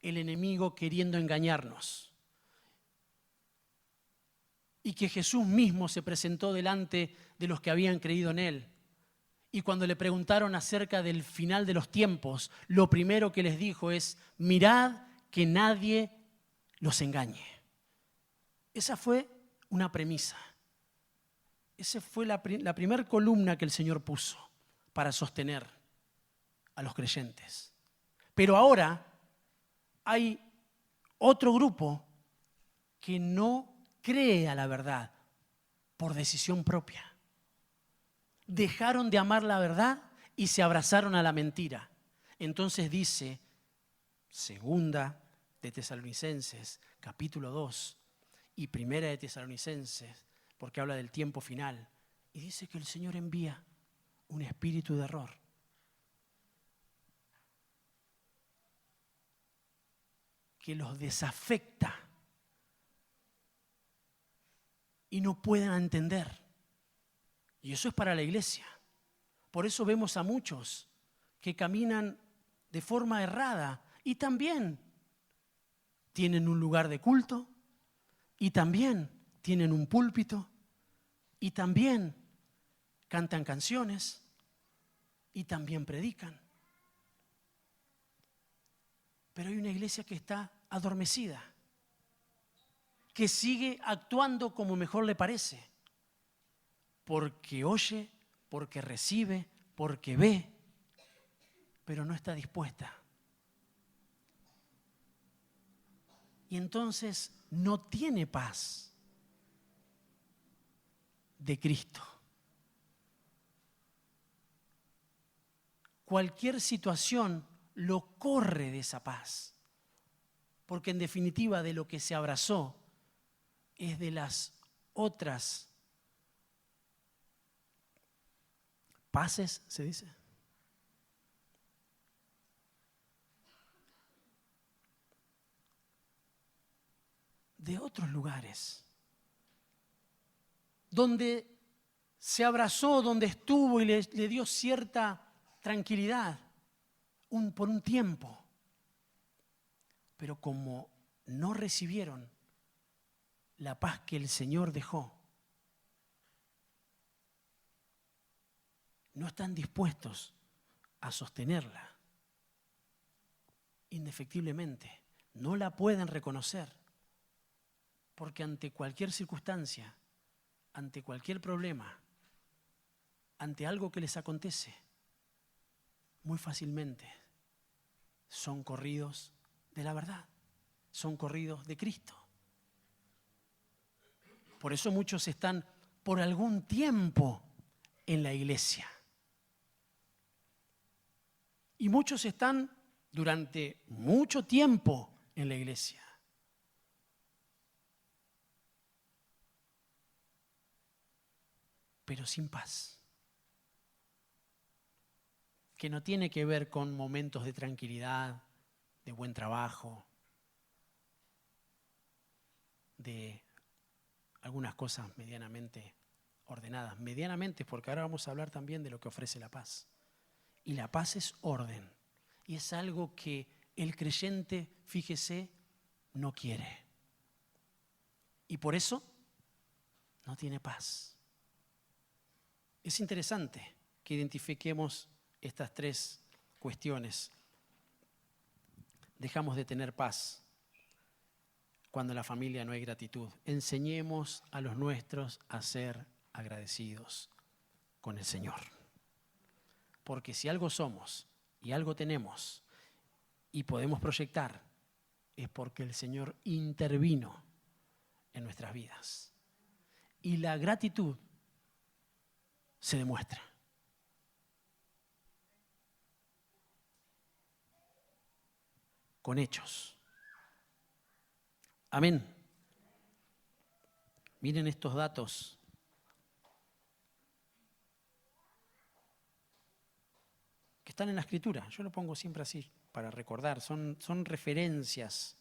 S2: el enemigo queriendo engañarnos. y que Jesús mismo se presentó delante de los que habían creído en Él. Y cuando le preguntaron acerca del final de los tiempos, lo primero que les dijo es: mirad que nadie los engañe. Esa fue una premisa. Esa fue la primera columna que el Señor puso para sostener a los creyentes. Pero ahora hay otro grupo que no cree a la verdad por decisión propia. Dejaron de amar la verdad y se abrazaron a la mentira. Entonces dice, segunda de Tesalonicenses, capítulo 2, y primera de Tesalonicenses, porque habla del tiempo final, y dice que el Señor envía un espíritu de error. Que los desafecta y no pueden entender. Y eso es para la iglesia. Por eso vemos a muchos que caminan de forma errada y también tienen un lugar de culto y también tienen un púlpito y también cantan canciones y también predican. Pero hay una iglesia que está adormecida, que sigue actuando como mejor le parece, porque oye, porque recibe, porque ve, pero no está dispuesta. Y entonces no tiene paz de Cristo. Cualquier situación lo corre de esa paz, porque en definitiva de lo que se abrazó es de las otras paces, se dice. De otros lugares, donde se abrazó, donde estuvo y le dio cierta tranquilidad por un tiempo. Pero como no recibieron la paz que el Señor dejó, no están dispuestos a sostenerla. Indefectiblemente, no la pueden reconocer, porque ante cualquier circunstancia, ante cualquier problema, ante algo que les acontece, muy fácilmente son corridos de la verdad, son corridos de Cristo. Por eso muchos están por algún tiempo en la iglesia. Y muchos están durante mucho tiempo en la iglesia. Pero sin paz. Que no tiene que ver con momentos de tranquilidad, de buen trabajo, de algunas cosas medianamente ordenadas. Medianamente, porque ahora vamos a hablar también de lo que ofrece la paz. Y la paz es orden. Y es algo que el creyente, fíjese, no quiere. Y por eso no tiene paz. Es interesante que identifiquemos estas tres cuestiones. Dejamos de tener paz cuando en la familia no hay gratitud. Enseñemos a los nuestros a ser agradecidos con el Señor. Porque si algo somos y algo tenemos y podemos proyectar, es porque el Señor intervino en nuestras vidas. Y la gratitud se demuestra. Con hechos. Amén. Miren estos datos. Que están en la Escritura. Yo lo pongo siempre así para recordar. Son referencias.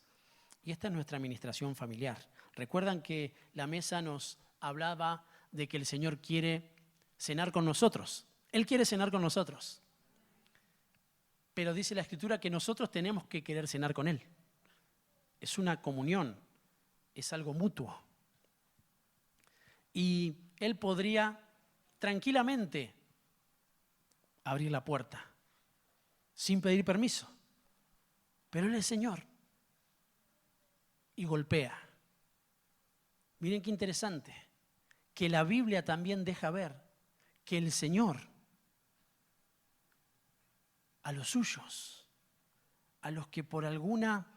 S2: Y esta es nuestra administración familiar. Recuerdan que la mesa nos hablaba de que el Señor quiere cenar con nosotros. Él quiere cenar con nosotros. Pero dice la Escritura que nosotros tenemos que querer cenar con Él. Es una comunión, es algo mutuo. y Él podría tranquilamente abrir la puerta sin pedir permiso. Pero Él es Señor y golpea. Miren qué interesante, que la Biblia también deja ver que el Señor a los suyos, a los que por alguna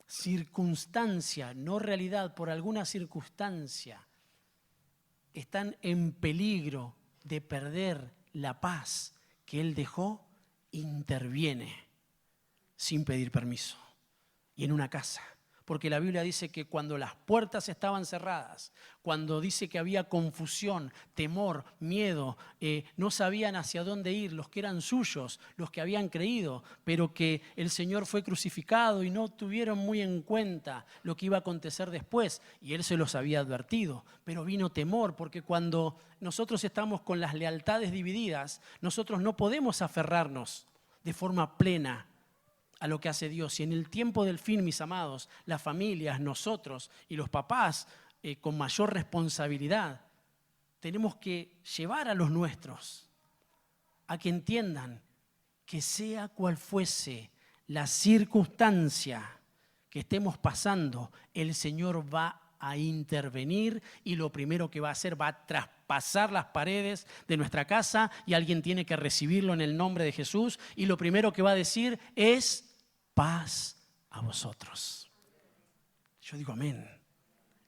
S2: circunstancia, no realidad, por alguna circunstancia, están en peligro de perder la paz que Él dejó, interviene sin pedir permiso. Y en una casa. Porque la Biblia dice que cuando las puertas estaban cerradas, cuando dice que había confusión, temor, miedo, no sabían hacia dónde ir, los que eran suyos, los que habían creído, pero que el Señor fue crucificado y no tuvieron muy en cuenta lo que iba a acontecer después, y Él se los había advertido, pero vino temor, porque cuando nosotros estamos con las lealtades divididas, nosotros no podemos aferrarnos de forma plena a lo que hace Dios. Y en el tiempo del fin, mis amados, las familias, nosotros y los papás con mayor responsabilidad, tenemos que llevar a los nuestros a que entiendan que sea cual fuese la circunstancia que estemos pasando, el Señor va a intervenir y lo primero que va a hacer va a traspasar las paredes de nuestra casa y alguien tiene que recibirlo en el nombre de Jesús y lo primero que va a decir es: paz a vosotros. Yo digo amén.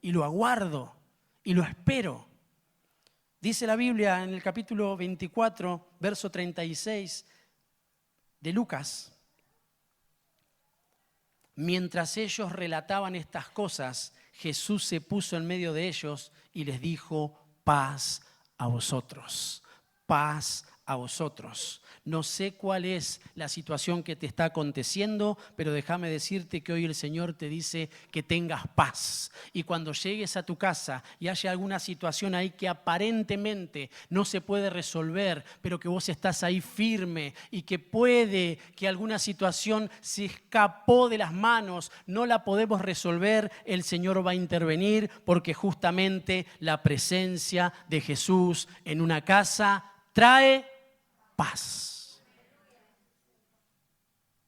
S2: Y lo aguardo y lo espero. Dice la Biblia en el capítulo 24, verso 36 de Lucas. Mientras ellos relataban estas cosas, Jesús se puso en medio de ellos y les dijo: paz a vosotros, paz a vosotros. No sé cuál es la situación que te está aconteciendo, pero déjame decirte que hoy el Señor te dice que tengas paz. Y cuando llegues a tu casa y haya alguna situación ahí que aparentemente no se puede resolver, pero que vos estás ahí firme y que puede que alguna situación se escapó de las manos, no la podemos resolver, el Señor va a intervenir, porque justamente la presencia de Jesús en una casa trae paz.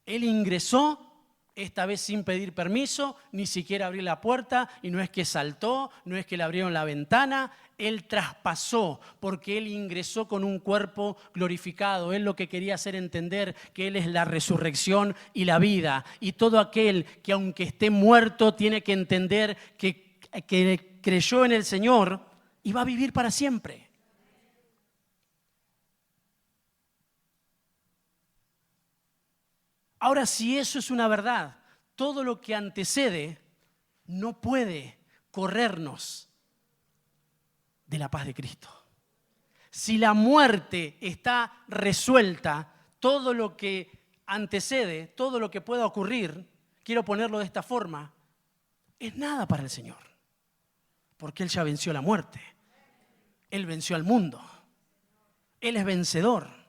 S2: Él ingresó, esta vez sin pedir permiso, ni siquiera abrió la puerta, y no es que saltó, no es que le abrieron la ventana, Él traspasó, porque Él ingresó con un cuerpo glorificado. Él lo que quería hacer entender que Él es la resurrección y la vida, y todo aquel que aunque esté muerto tiene que entender que creyó en el Señor y va a vivir para siempre. Ahora, si eso es una verdad, todo lo que antecede no puede corrernos de la paz de Cristo. Si la muerte está resuelta, todo lo que antecede, todo lo que pueda ocurrir, quiero ponerlo de esta forma, es nada para el Señor. Porque Él ya venció la muerte. Él venció al mundo. Él es vencedor.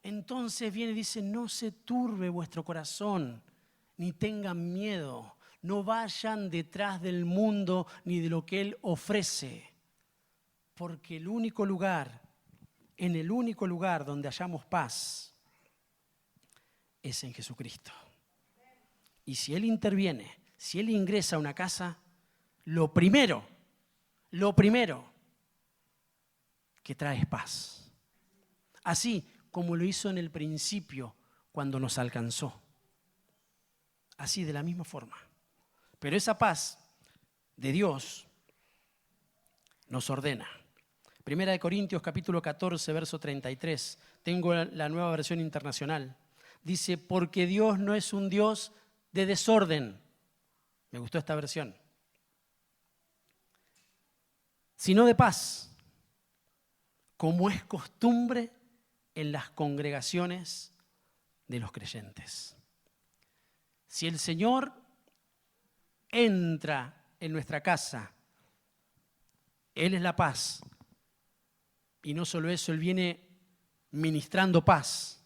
S2: Entonces viene y dice: no se turbe vuestro corazón, ni tengan miedo, no vayan detrás del mundo ni de lo que Él ofrece, porque en el único lugar donde hallamos paz es en Jesucristo. Y si Él interviene, si Él ingresa a una casa, lo primero que trae es paz. Así como lo hizo en el principio cuando nos alcanzó. Así, de la misma forma. Pero esa paz de Dios nos ordena. Primera de Corintios capítulo 14, verso 33. Tengo la Nueva Versión Internacional. Dice: porque Dios no es un Dios de desorden. Me gustó esta versión. Sino de paz, como es costumbre en las congregaciones de los creyentes. Si el Señor entra en nuestra casa, Él es la paz. Y no solo eso, Él viene ministrando paz.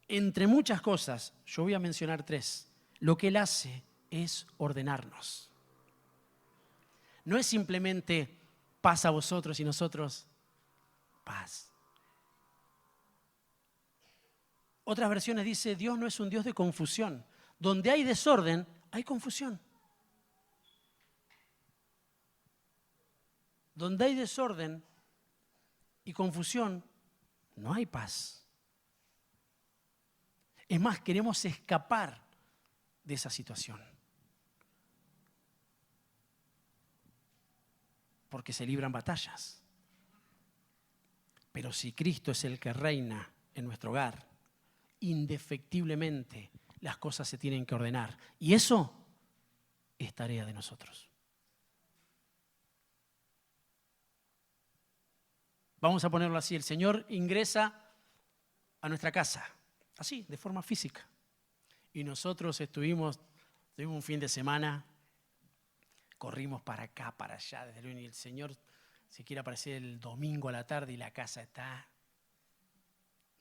S2: Entre muchas cosas, yo voy a mencionar 3. Lo que Él hace es ordenarnos. no es simplemente paz a vosotros y nosotros paz. Otras versiones dice, Dios no es un Dios de confusión. Donde hay desorden, hay confusión. Donde hay desorden y confusión, no hay paz. Es más, queremos escapar de esa situación. Porque se libran batallas. Pero si Cristo es el que reina en nuestro hogar, indefectiblemente las cosas se tienen que ordenar. Y eso es tarea de nosotros. Vamos a ponerlo así, el Señor ingresa a nuestra casa, así, de forma física. Y nosotros tuvimos un fin de semana, corrimos para acá, para allá, desde luego, y el Señor se quiere aparecer el domingo a la tarde y la casa está...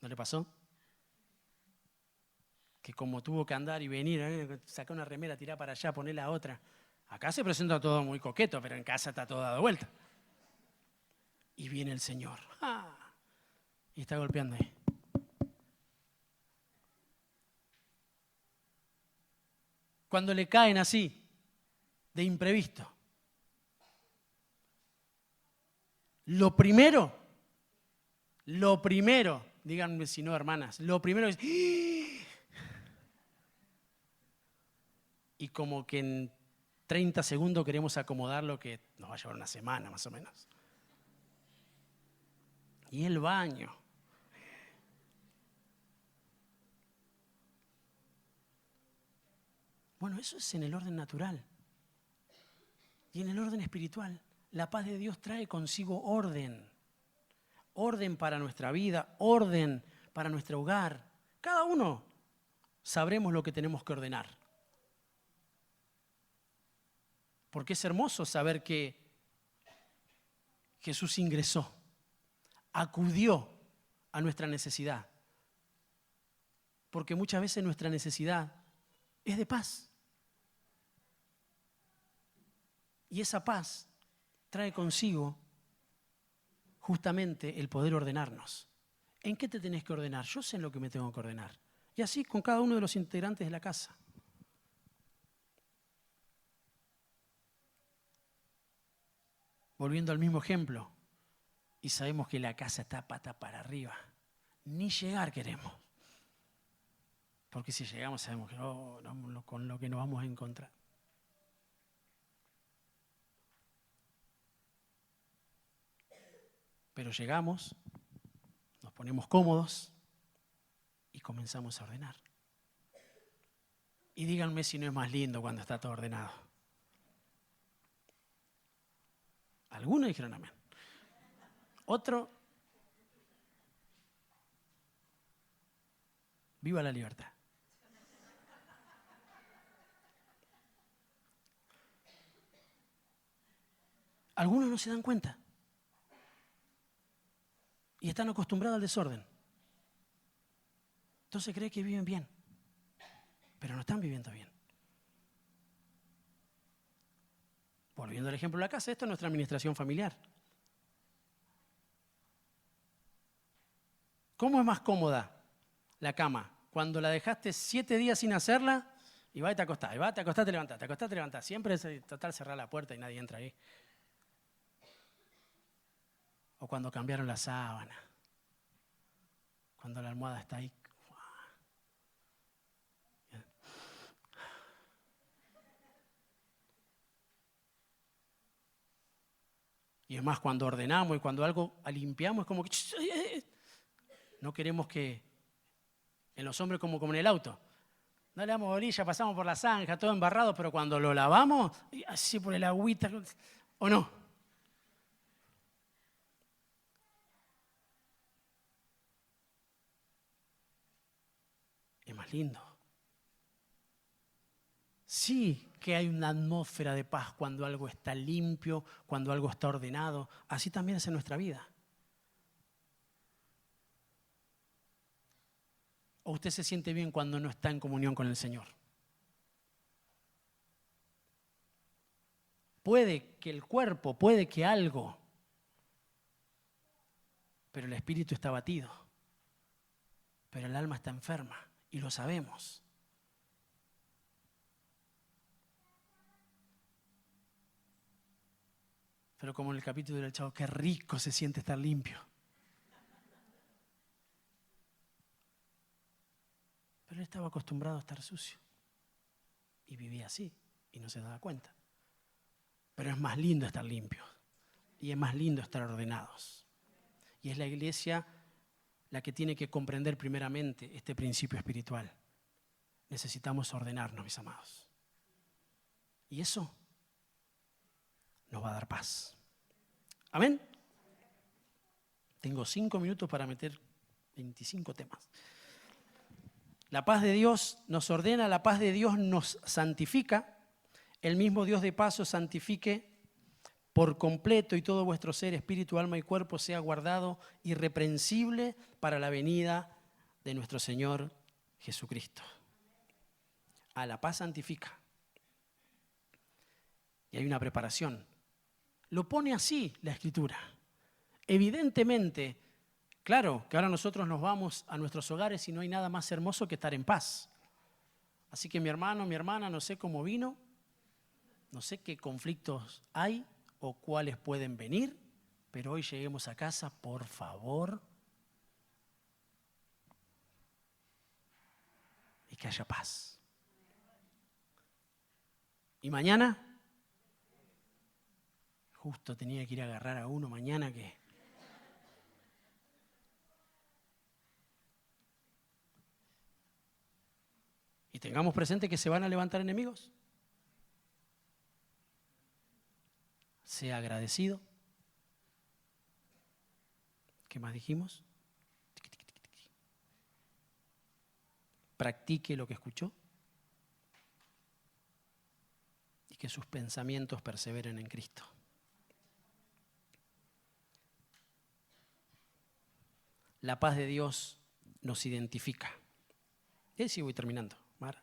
S2: ¿No le pasó? Que como tuvo que andar y venir, sacar una remera, tirar para allá, poner la otra. Acá se presenta todo muy coqueto, pero en casa está todo dado vuelta. Y viene el Señor. Y está golpeando ahí. Cuando le caen así, de imprevisto. Lo primero, díganme si no, hermanas, lo primero es... Y como que en 30 segundos queremos acomodar lo que nos va a llevar una semana más o menos. Y el baño. Bueno, eso es en el orden natural. Y en el orden espiritual, la paz de Dios trae consigo orden. Orden para nuestra vida, orden para nuestro hogar. Cada uno sabremos lo que tenemos que ordenar. Porque es hermoso saber que Jesús ingresó, acudió a nuestra necesidad. Porque muchas veces nuestra necesidad es de paz. Y esa paz trae consigo justamente el poder ordenarnos. ¿En qué te tenés que ordenar? Yo sé en lo que me tengo que ordenar. Y así con cada uno de los integrantes de la casa. Volviendo al mismo ejemplo, y sabemos que la casa está pata para arriba. Ni llegar queremos. Porque si llegamos sabemos que con lo que nos vamos a encontrar. Pero llegamos, nos ponemos cómodos y comenzamos a ordenar. Y díganme si no es más lindo cuando está todo ordenado. Algunos dijeron amén. Otro, viva la libertad. Algunos no se dan cuenta. Y están acostumbrados al desorden. Entonces creen que viven bien. Pero no están viviendo bien. Volviendo al ejemplo de la casa, esto es nuestra administración familiar. ¿Cómo es más cómoda la cama? Cuando la dejaste 7 días sin hacerla, y vas y te acostás, te levantás, te acostás, te levantás. Siempre es total cerrar la puerta y nadie entra ahí. O cuando cambiaron la sábana. Cuando la almohada está ahí. Y es más, cuando ordenamos y cuando algo limpiamos, es como que... No queremos que... En los hombres como en el auto. No le damos bolilla, pasamos por la zanja, todo embarrado, pero cuando lo lavamos, así por el agüita, ¿o no? Es más lindo. Sí que hay una atmósfera de paz cuando algo está limpio, cuando algo está ordenado. Así también es en nuestra vida. ¿O usted se siente bien cuando no está en comunión con el Señor? puede que el cuerpo, puede que algo, pero el espíritu está abatido, pero el alma está enferma y lo sabemos. Pero como en el capítulo del Chavo, qué rico se siente estar limpio. Pero él estaba acostumbrado a estar sucio y vivía así y no se daba cuenta. Pero es más lindo estar limpios y es más lindo estar ordenados. Y es la iglesia la que tiene que comprender primeramente este principio espiritual. Necesitamos ordenarnos, mis amados. Y eso nos va a dar paz. ¿Amén? Tengo 5 minutos para meter 25 temas. La paz de Dios nos ordena, la paz de Dios nos santifica. El mismo Dios de paso santifique por completo y todo vuestro ser, espíritu, alma y cuerpo sea guardado irreprensible para la venida de nuestro Señor Jesucristo. La paz santifica. Y hay una preparación. Lo pone así la Escritura. Evidentemente, claro que ahora nosotros nos vamos a nuestros hogares y no hay nada más hermoso que estar en paz. Así que mi hermano, mi hermana, no sé cómo vino, no sé qué conflictos hay o cuáles pueden venir, pero hoy lleguemos a casa, por favor, y que haya paz. Y mañana, justo tenía que ir a agarrar a uno mañana que... Y tengamos presente que se van a levantar enemigos. Sea agradecido. ¿Qué más dijimos? Practique lo que escuchó. Y que sus pensamientos perseveren en Cristo. La paz de Dios nos identifica. Y así voy terminando. Mara,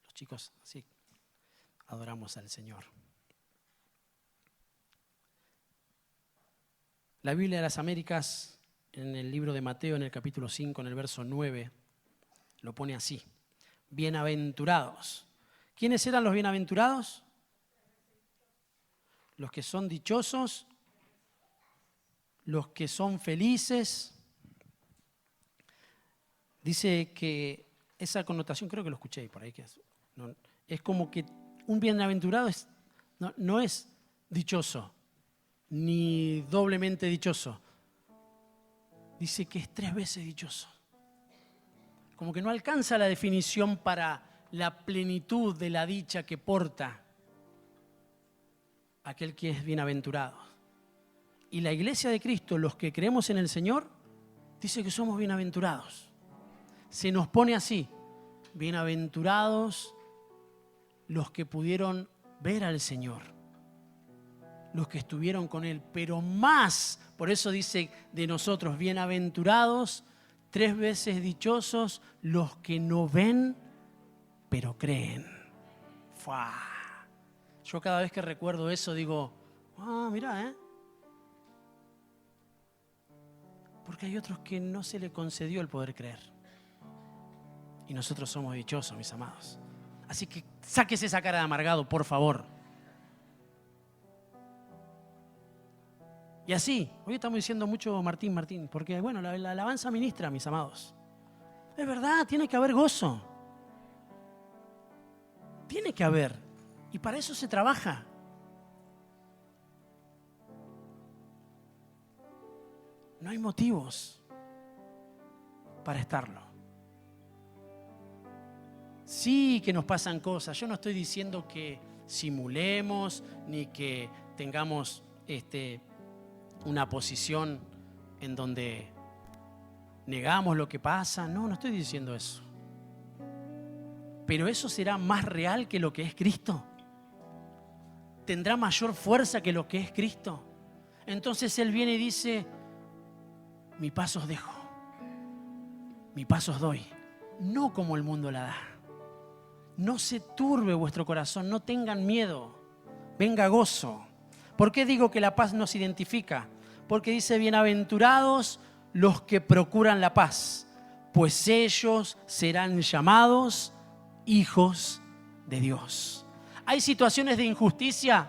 S2: los chicos, así adoramos al Señor. La Biblia de las Américas, en el libro de Mateo, en el capítulo 5, en el verso 9, lo pone así. Bienaventurados. ¿Quiénes eran los bienaventurados? Los que son dichosos, los que son felices. Dice que esa connotación, creo que lo escuché por ahí, que es como que un bienaventurado no es dichoso, ni doblemente dichoso. Dice que es 3 veces dichoso. Como que no alcanza la definición para la plenitud de la dicha que porta aquel que es bienaventurado. Y la iglesia de Cristo, los que creemos en el Señor, dice que somos bienaventurados. Se nos pone así, bienaventurados los que pudieron ver al Señor, los que estuvieron con Él, pero más, por eso dice de nosotros, bienaventurados, 3 veces dichosos los que no ven, pero creen. ¡Fua! Yo cada vez que recuerdo eso digo, mirá, porque hay otros que no se le concedió el poder creer. Y nosotros somos dichosos, mis amados. Así que sáquese esa cara de amargado, por favor. Y así, hoy estamos diciendo mucho Martín, porque bueno, la alabanza ministra, mis amados. Es verdad, tiene que haber gozo. Tiene que haber. Y para eso se trabaja. No hay motivos para estarlo. Sí que nos pasan cosas. Yo no estoy diciendo que simulemos ni que tengamos una posición en donde negamos lo que pasa. No estoy diciendo eso. Pero eso será más real que lo que es Cristo. Tendrá mayor fuerza que lo que es Cristo. Entonces Él viene y dice, mi paz os dejo, mi paz os doy, no como el mundo la da. No se turbe vuestro corazón, no tengan miedo. venga gozo. ¿Por qué digo que la paz nos identifica? Porque dice, bienaventurados los que procuran la paz, pues ellos serán llamados hijos de Dios. ¿Hay situaciones de injusticia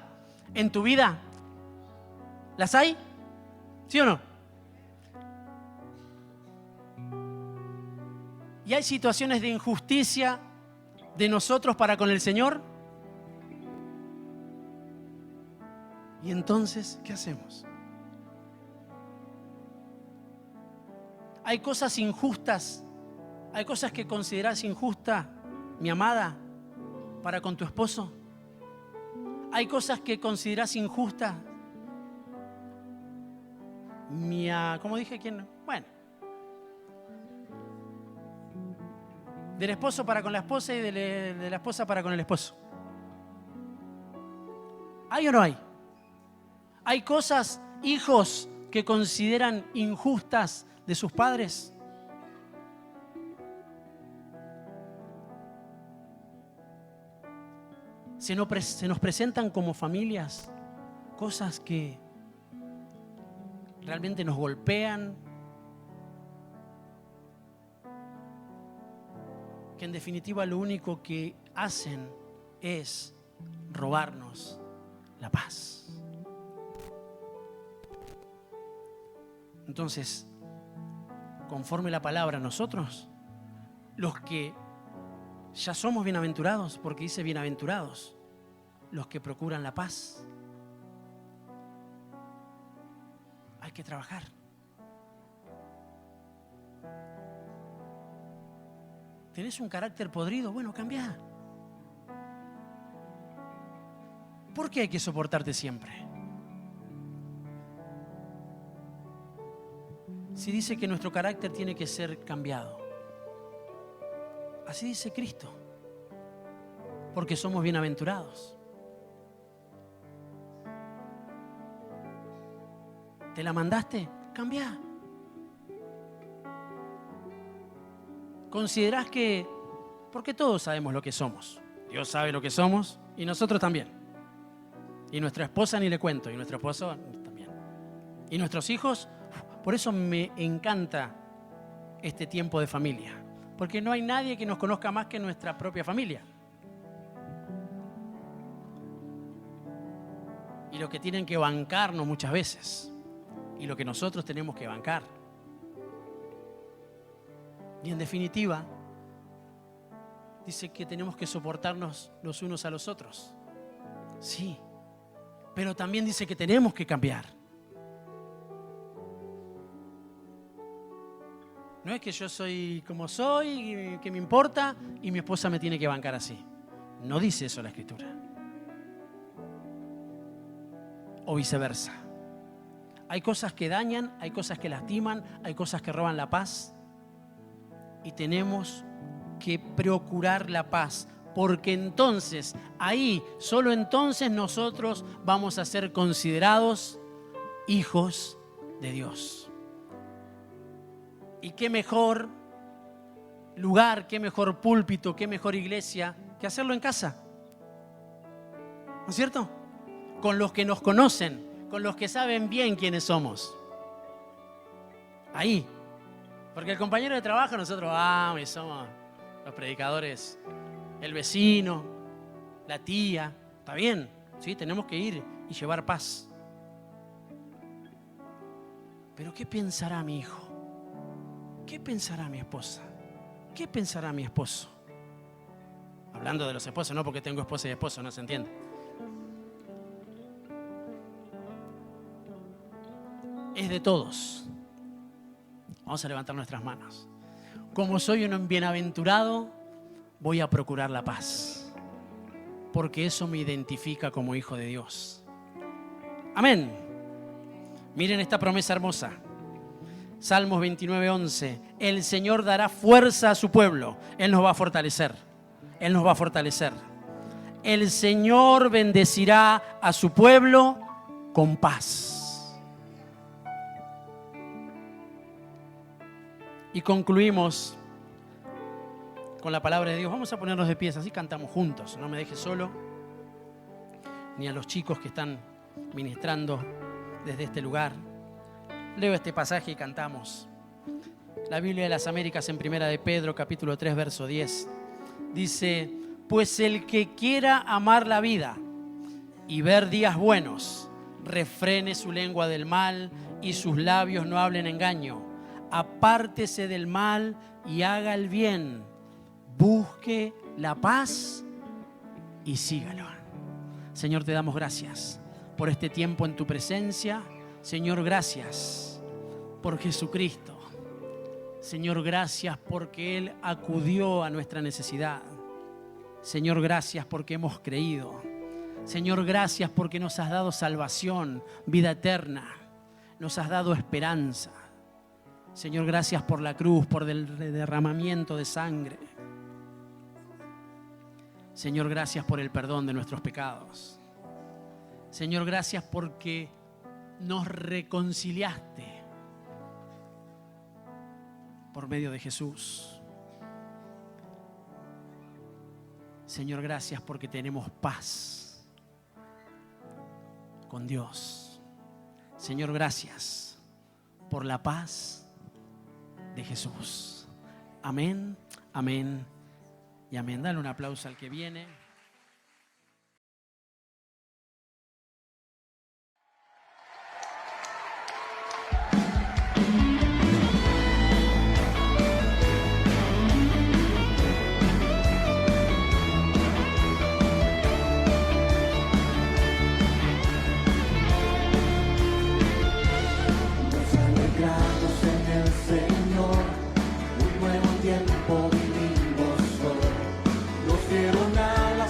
S2: en tu vida? ¿Las hay? ¿Sí o no? ¿Y hay situaciones de injusticia de nosotros para con el Señor? ¿Y entonces qué hacemos? ¿Hay cosas injustas? ¿Hay cosas que consideras injustas, mi amada, para con tu esposo? ¿Hay cosas que consideras injustas? ¿Cómo dije? ¿Quién? Bueno. Del esposo para con la esposa y de la esposa para con el esposo. ¿Hay o no hay? ¿Hay cosas, hijos, que consideran injustas de sus padres? Se nos presentan como familias cosas que realmente nos golpean, que en definitiva lo único que hacen es robarnos la paz. Entonces, conforme la palabra, nosotros, los que ya somos bienaventurados, porque dice bienaventurados, los que procuran la paz, hay que trabajar. ¿Tenés un carácter podrido? Bueno, cambia. ¿Por qué hay que soportarte siempre? Si dice que nuestro carácter tiene que ser cambiado. Así dice Cristo. Porque somos bienaventurados. ¿Te la mandaste? Cambia. ¿Considerás que...? Porque todos sabemos lo que somos. Dios sabe lo que somos y nosotros también. Y nuestra esposa ni le cuento, y nuestro esposo también. Y nuestros hijos, por eso me encanta este tiempo de familia. Porque no hay nadie que nos conozca más que nuestra propia familia. Y lo que tienen que bancarnos muchas veces. Y lo que nosotros tenemos que bancar. Y en definitiva, dice que tenemos que soportarnos los unos a los otros. Sí, pero también dice que tenemos que cambiar. No es que yo soy como soy, que me importa, y mi esposa me tiene que bancar así. No dice eso la Escritura. O viceversa. Hay cosas que dañan, hay cosas que lastiman, hay cosas que roban la paz. Y tenemos que procurar la paz, porque entonces, ahí, solo entonces nosotros vamos a ser considerados hijos de Dios. Y qué mejor lugar, qué mejor púlpito, qué mejor iglesia que hacerlo en casa. ¿No es cierto? Con los que nos conocen, con los que saben bien quiénes somos. Ahí. Porque el compañero de trabajo nosotros vamos y somos los predicadores, el vecino, la tía. Está bien, sí, tenemos que ir y llevar paz. Pero ¿qué pensará mi hijo? ¿Qué pensará mi esposa? ¿Qué pensará mi esposo? Hablando de los esposos, no porque tengo esposa y esposo, no se entiende. Es de todos. Vamos a levantar nuestras manos. Como soy un bienaventurado, voy a procurar la paz, porque eso me identifica como hijo de Dios. Amén. Miren esta promesa hermosa. Salmos 29:11. El Señor dará fuerza a su pueblo. Él nos va a fortalecer. Él nos va a fortalecer. El Señor bendecirá a su pueblo con paz. Y concluimos con la palabra de Dios. Vamos a ponernos de pies, así cantamos juntos. No me dejes solo. ni a los chicos que están ministrando desde este lugar. Leo este pasaje y cantamos. La Biblia de las Américas en Primera de Pedro, capítulo 3, verso 10. Dice: pues el que quiera amar la vida y ver días buenos, refrene su lengua del mal y sus labios no hablen engaño. Apártese del mal y haga el bien. Busque la paz y sígalo. Señor, te damos gracias por este tiempo en tu presencia. Señor, gracias por Jesucristo. Señor, gracias porque Él acudió a nuestra necesidad. Señor, gracias porque hemos creído. Señor, gracias porque nos has dado salvación, vida eterna. Nos has dado esperanza. Señor, gracias por la cruz, por el derramamiento de sangre. Señor, gracias por el perdón de nuestros pecados. Señor, gracias porque nos reconciliaste por medio de Jesús. Señor, gracias porque tenemos paz con Dios. Señor, gracias por la paz de Jesús. Amén, amén y amén. Dale un aplauso al que viene.
S1: Tiempo vivimos hoy, nos dieron alas.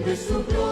S1: de su gloria.